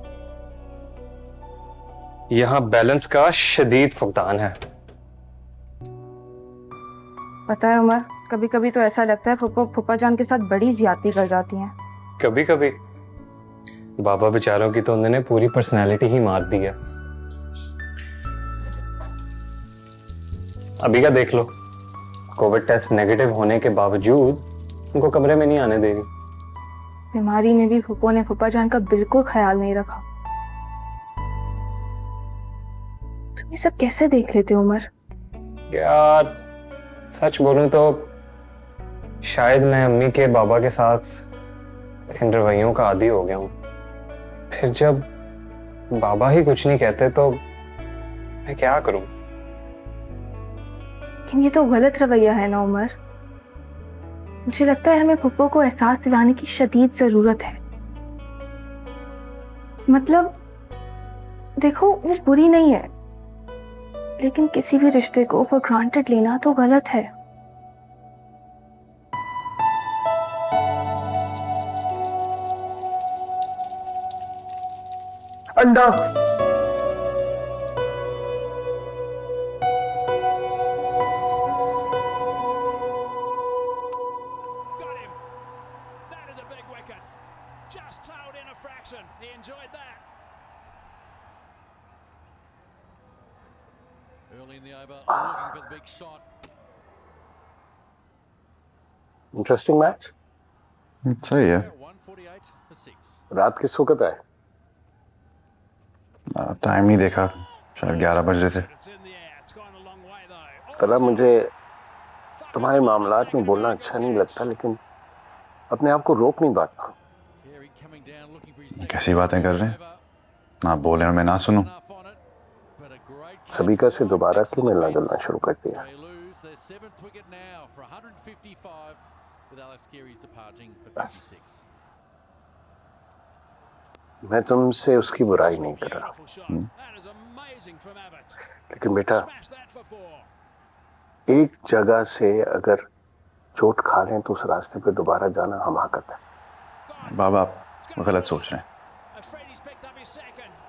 यहाँ बैलेंस का शदीद फुकदान है। पता है उमर, कभी कभी तो ऐसा लगता है फूफा जान के साथ बड़ी ज्यादती कर जाती हैं। कभी कभी बाबा बेचारों की तो उन्होंने पूरी पर्सनैलिटी ही मार दी है। अभी का देख लो, कोविड टेस्ट नेगेटिव होने के बावजूद उनको कमरे में नहीं आने दे रही। बीमारी में भी फूफो ने फूफा जान का बिल्कुल ख्याल नहीं रखा। तुम ये सब कैसे देख लेते हो उमर? यार सच बोलूं तो शायद मैं अम्मी के बाबा के साथ इन रवैयों का आदी हो गया हूं। फिर जब बाबा ही कुछ नहीं कहते तो मैं क्या करूं? लेकिन ये तो गलत रवैया है ना उमर। मुझे लगता है हमें फुप्पो को एहसास दिलाने की शदीद जरूरत है। मतलब देखो, वो बुरी नहीं है, लेकिन किसी भी रिश्ते को फॉर ग्रांटेड लेना तो गलत है। अंडा। Interesting match. सही है। रात किस वक्त है? टाइम नहीं देखा, शायद 11 बज रहे थे। कला, मुझे तुम्हारे मामलात में बोलना अच्छा नहीं लगता, लेकिन अपने आप को रोक नहीं पाता। कैसी बातें कर रहे हैं? आप बोले और मैं ना सुनूं? सबीका से दोबारा से मिलना जुलना शुरू कर दिया। मैं तुमसे उसकी बुराई नहीं कर रहा, लेकिन बेटा एक जगह से अगर चोट खा लें तो उस रास्ते पे दोबारा जाना हमाकत है। बाबा आप गलत सोच रहे हैं।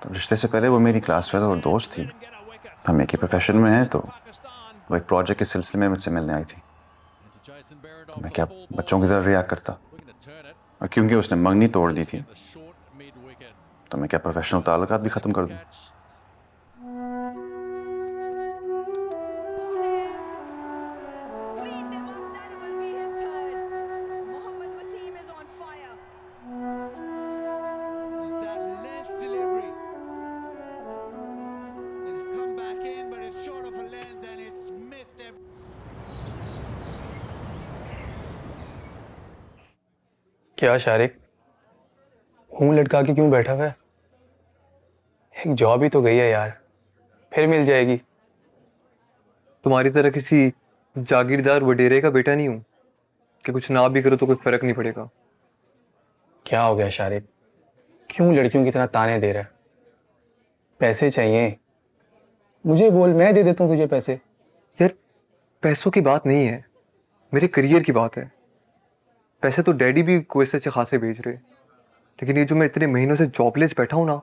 तो रिश्ते से पहले वो मेरी क्लास फेलो और दोस्त थी। हम एक ही प्रोफेशन में हैं, तो वो एक प्रोजेक्ट के सिलसिले में मुझसे मिलने आई थी। तो मैं क्या बच्चों की तरह रिएक्ट करता? और क्योंकि उसने मंगनी तोड़ दी थी, तो मैं क्या प्रोफेशनल ताल्लुकात भी खत्म कर दूं? क्या शारिक, मुंह लटका के क्यों बैठा हुआ है? एक जॉब ही तो गई है यार, फिर मिल जाएगी। तुम्हारी तरह किसी जागीरदार वडेरे का बेटा नहीं हूं कि कुछ ना भी करो तो कोई फर्क नहीं पड़ेगा। क्या हो गया शारिक? क्यों लड़कियों की तरह ताने दे रहा है? पैसे चाहिए, मुझे बोल, मैं दे देता हूँ तुझे पैसे। यार पैसों की बात नहीं है, मेरे करियर की बात है। पैसे तो डैडी भी कोई से अच्छे खासे भेज रहे, लेकिन ये जो मैं इतने महीनों से जॉबलेस बैठा हूँ ना,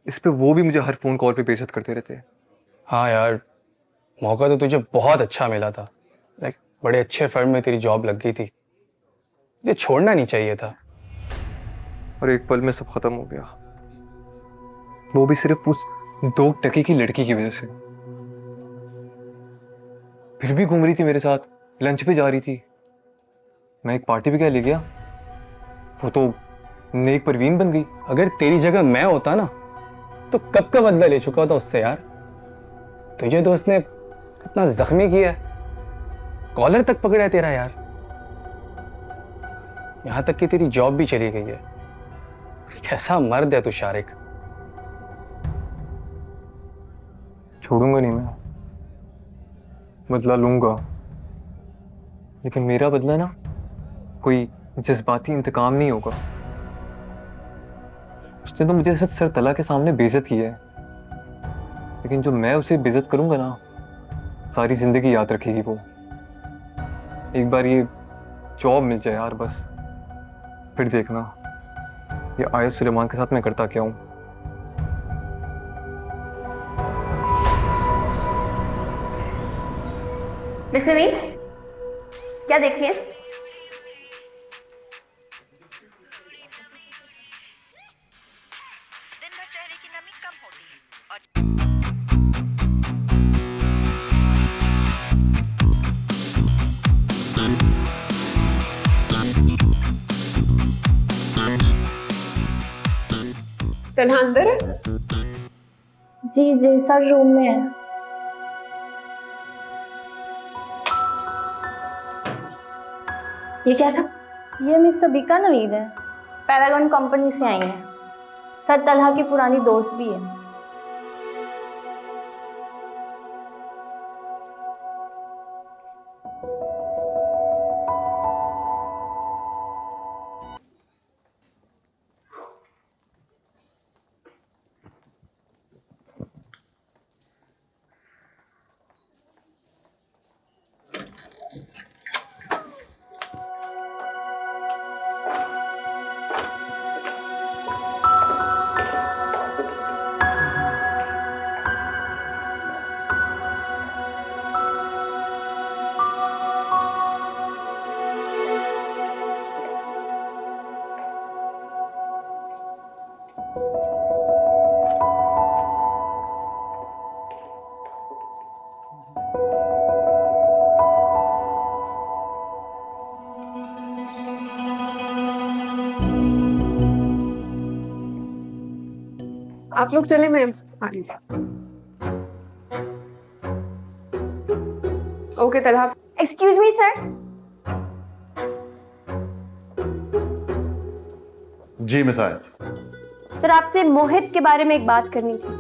इस पे वो भी मुझे हर फोन कॉल पे बेइज्जत करते रहते हैं। हाँ यार, मौका तो तुझे बहुत अच्छा मिला था। लाइक बड़े अच्छे फर्म में तेरी जॉब लग गई थी, तुझे छोड़ना नहीं चाहिए था। और एक पल में सब खत्म हो गया, वो भी सिर्फ उस 2 टके की लड़की की वजह से। फिर भी घूम रही थी मेरे साथ, लंच पे जा रही थी। मैं एक पार्टी पे क्या ले गया, वो तो नेक परवीन बन गई। अगर तेरी जगह मैं होता ना तो कब का बदला ले चुका होता उससे यार। तुझे दोस्त ने इतना जख्मी किया है, कॉलर तक पकड़ा है तेरा यार, यहां तक कि तेरी जॉब भी चली गई है। कैसा मर्द है तू शारिक। छोड़ूंगा नहीं मैं, बदला लूंगा, लेकिन मेरा बदला ना कोई जज्बाती इंतकाम नहीं होगा। उसने तो मुझे सर तला के सामने बेइज्जत किया है, लेकिन जो मैं उसे बेइज्जत करूंगा ना, सारी जिंदगी याद रखेगी वो। एक बार ये जॉब मिल जाए यार बस, फिर देखना ये आयत सुलेमान के साथ मैं करता क्या हूं। मिस्टर मीर, क्या देख रही हैं? तन्हा अंदर है? जी जी, सर रूम में है। ये क्या था? ये मिस सबीका नवीद है, पैरागन कंपनी से आई हैं। सर तलहा की पुरानी दोस्त भी है। आप लोग चले, मैं आ रही हूँ। Okay Talha. Excuse me sir. जी मिस आयत। सर आपसे मोहित के बारे में एक बात करनी थी।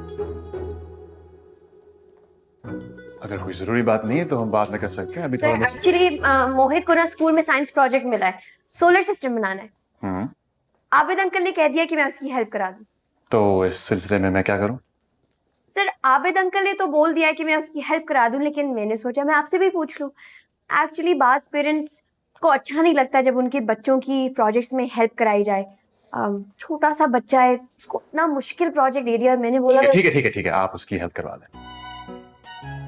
अगर कोई जरूरी बात नहीं है तो हम बात में कर सकते हैं। अभी सर एक्चुअली मोहित को ना स्कूल में साइंस प्रोजेक्ट मिला है, सोलर सिस्टम बनाना है। आबिद अंकल ने कह दिया कि मैं उसकी हेल्प करा दूं। तो इस सिलसिले में मैं क्या करूं? सर आबिद अंकल ने तो बोल दिया कि मैं उसकी हेल्प करा दूं, लेकिन मैंने सोचा मैं आपसे भी पूछ लूं। एक्चुअली बाज पेरेंट्स को अच्छा नहीं लगता जब उनके बच्चों की प्रोजेक्ट्स में हेल्प कराई जाए। छोटा सा बच्चा है, उसको इतना मुश्किल प्रोजेक्ट दे दिया। मैंने बोला ठीक है आप उसकी हेल्प करवा दें।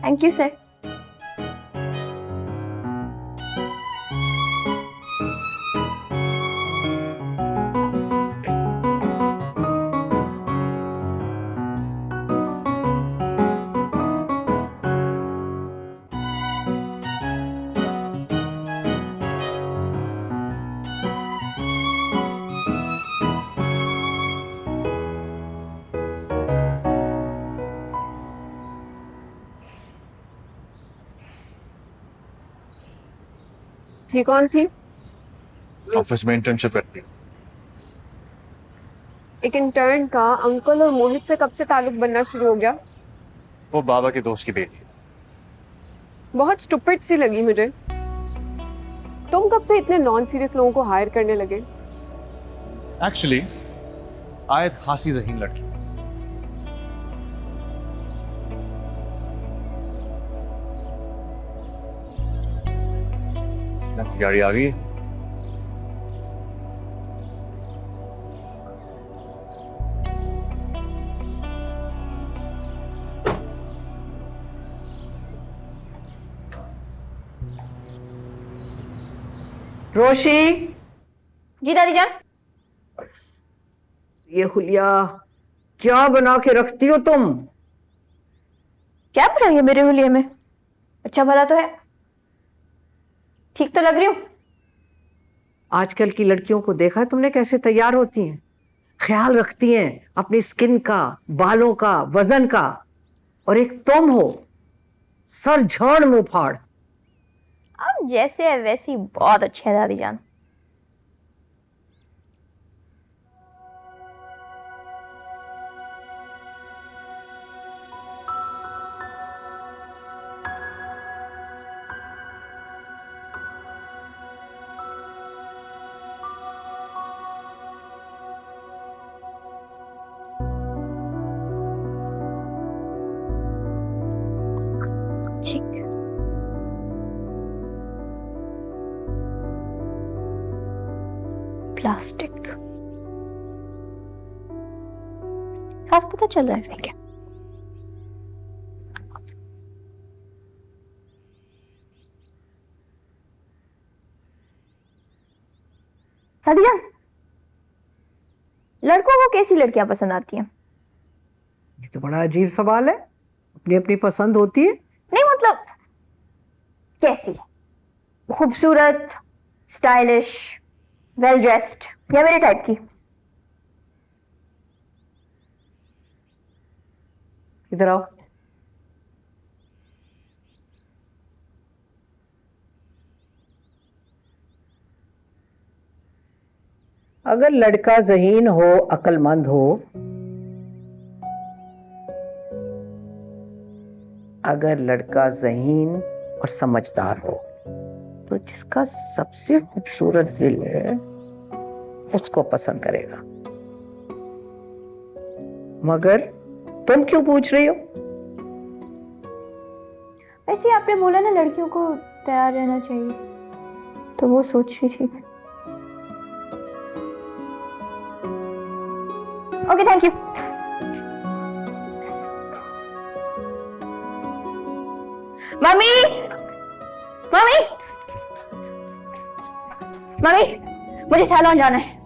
Thank you sir. ये कौन थी? ऑफिस में इंटर्नशिप करती हूँ। एक इंटर्न का अंकल और मोहित से कब से ताल्लुक बनना शुरू हो गया? वो बाबा के दोस्त की बेटी है। बहुत स्टूपिड सी लगी मुझे। तुम कब से इतने नॉन सीरियस लोगों को हायर करने लगे? एक्चुअली आयत खासी ज़हीन लड़की है। गाड़ी आ गई। रोशी, जी दादी जान। ये हुलिया क्या बना के रखती हो तुम? क्या बुरा है मेरे हुलिये में? अच्छा भला तो है, ठीक तो लग रही हूँ। आजकल की लड़कियों को देखा है तुमने कैसे तैयार होती हैं, ख्याल रखती हैं अपनी स्किन का, बालों का, वजन का, और एक तुम हो सर झाड़ मुंह फाड़। अब जैसे है वैसी बहुत अच्छी है दादी जान। प्लास्टिक साफ पता चल रहा है क्या? दादी जान, लड़कों को कैसी लड़कियां पसंद आती हैं? ये तो बड़ा अजीब सवाल है। अपनी अपनी पसंद होती है। नहीं मतलब कैसी? खूबसूरत, स्टाइलिश, वेल ड्रेस्ड, या मेरे टाइप की? इधर आओ। अगर लड़का ज़हीन हो, अक्लमंद हो, अगर लड़का ज़हीन और समझदार हो, तो जिसका सबसे खूबसूरत दिल है उसको पसंद करेगा। मगर तुम क्यों पूछ रही हो? वैसे आपने बोला ना लड़कियों को तैयार रहना चाहिए, तो वो सोच रही थी। Okay thank you. Mummy, mummy, mummy, मुझे सैलून जाना है।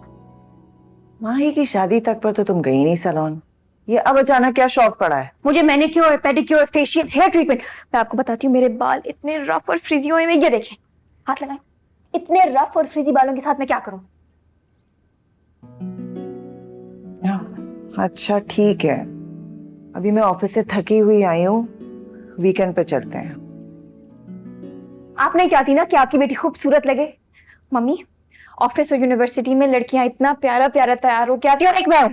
माही की शादी तक पर तो तुम गई नहीं सैलून, ये अब अचानक क्या शौक पड़ा है? मुझे manicure, pedicure, facial, hair treatment. मैं आपको बताती हूँ, मेरे बाल इतने रफ और फ्रीजी हुए हैं। ये देखें, हाथ लगाएं। इतने रफ और फ्रीजी बालों के साथ मैं क्या करूं? अच्छा ठीक है, अभी मैं ऑफिस से थकी हुई आई हूँ, वीकेंड पे चलते हैं। आप नहीं चाहती ना कि आपकी बेटी खूबसूरत लगे? मम्मी, ऑफिस और यूनिवर्सिटी में लड़कियां इतना प्यारा प्यारा तैयार हो के आती है, और एक मैं हूं।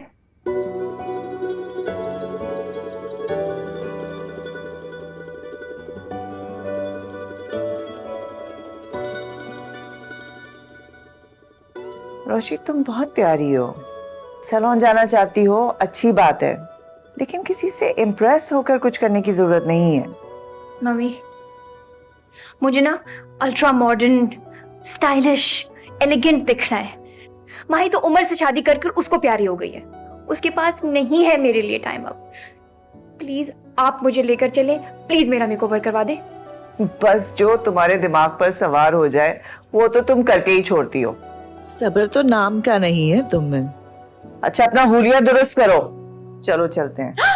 रोशी, तुम बहुत प्यारी हो, सैलून जाना चाहती हो, अच्छी बात है, लेकिन किसी से इम्प्रेस होकर कुछ करने की जरूरत नहीं है। मम्मी, मुझे ना अल्ट्रा मॉडर्न, स्टाइलिश, एलिगेंट दिखना है। माही तो उम्र से शादी कर उसको प्यारी हो गई है, उसके पास नहीं है मेरे लिए टाइम। अब प्लीज आप मुझे लेकर चले, प्लीज मेरा मेकओवर करवा दे। बस जो तुम्हारे दिमाग पर सवार हो जाए वो तो तुम करके ही छोड़ती हो। सब्र तो नाम का नहीं है तुम में। अच्छा, अपना हुलिया दुरुस्त करो, चलो चलते हैं।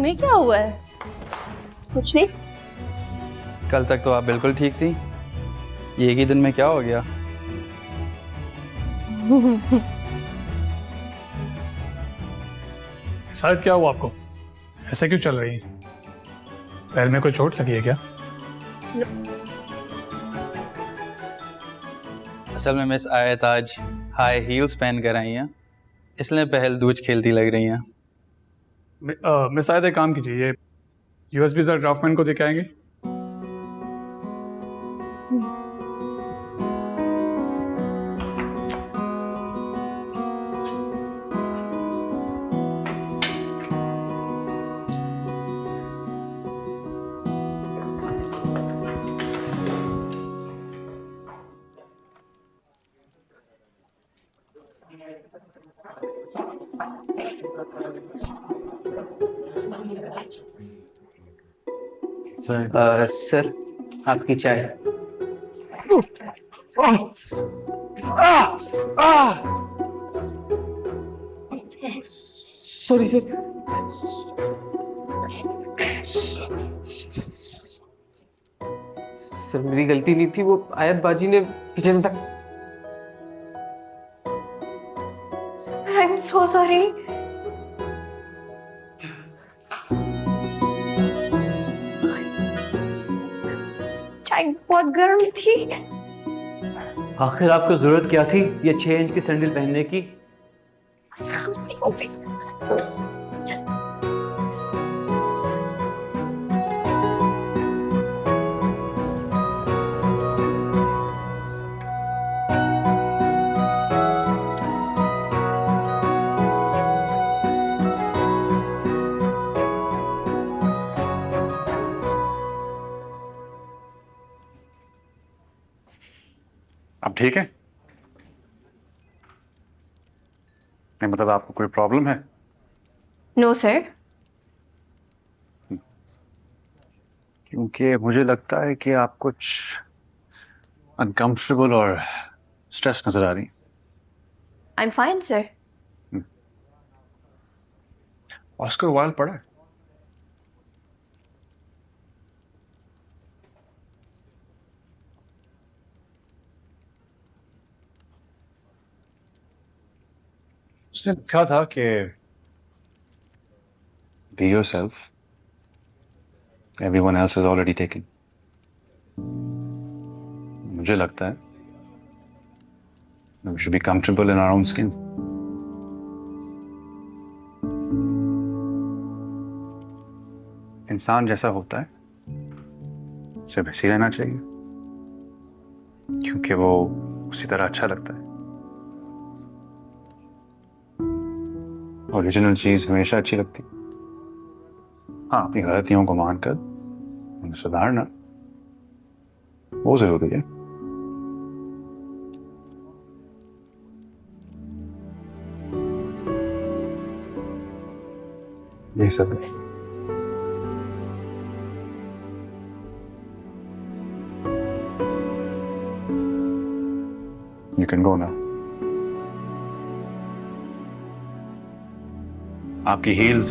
तुम्हें क्या हुआ है? कुछ नहीं। कल तक तो आप बिल्कुल ठीक थी, ये एक ही दिन में क्या हो गया? शायद क्या हुआ आपको? ऐसे क्यों चल रही है? पैर में कोई चोट लगी है क्या? असल में मिस आयत आज हाई हील्स पहन कर आई हैं, इसलिए पहल दूज खेलती लग रही हैं। मिस आयत एक काम कीजिए, ये यूएसबी जरा ड्राफ्टमैन को दिखाएंगे। सर आपकी चाय। Sorry sir. सर मेरी गलती नहीं थी, वो आयत बाजी ने पीछे से तक। Sir I am so sorry. चाय बहुत गर्म थी। आखिर आपको जरूरत क्या थी ये 6 इंच की सैंडल पहनने की? अब ठीक है? नहीं मतलब आपको कोई प्रॉब्लम है? No sir. क्योंकि मुझे लगता है कि आप कुछ अनकंफर्टेबल और स्ट्रेस नजर आ रही। I am fine sir. Oscar Wilde पढ़ा है? उसने लिखा था कि be yourself, everyone else is already taken. मुझे लगता है we should be comfortable in our own skin. इंसान जैसा होता है उसे वैसे ही रहना चाहिए, क्योंकि वो उसी तरह अच्छा लगता है। ओरिजिनल चीज हमेशा अच्छी लगती। हाँ, अपनी गलतियों को मानकर उन्हें सुधारना वो जरूरी है। ये सब है। You can go now. आपकी हील्स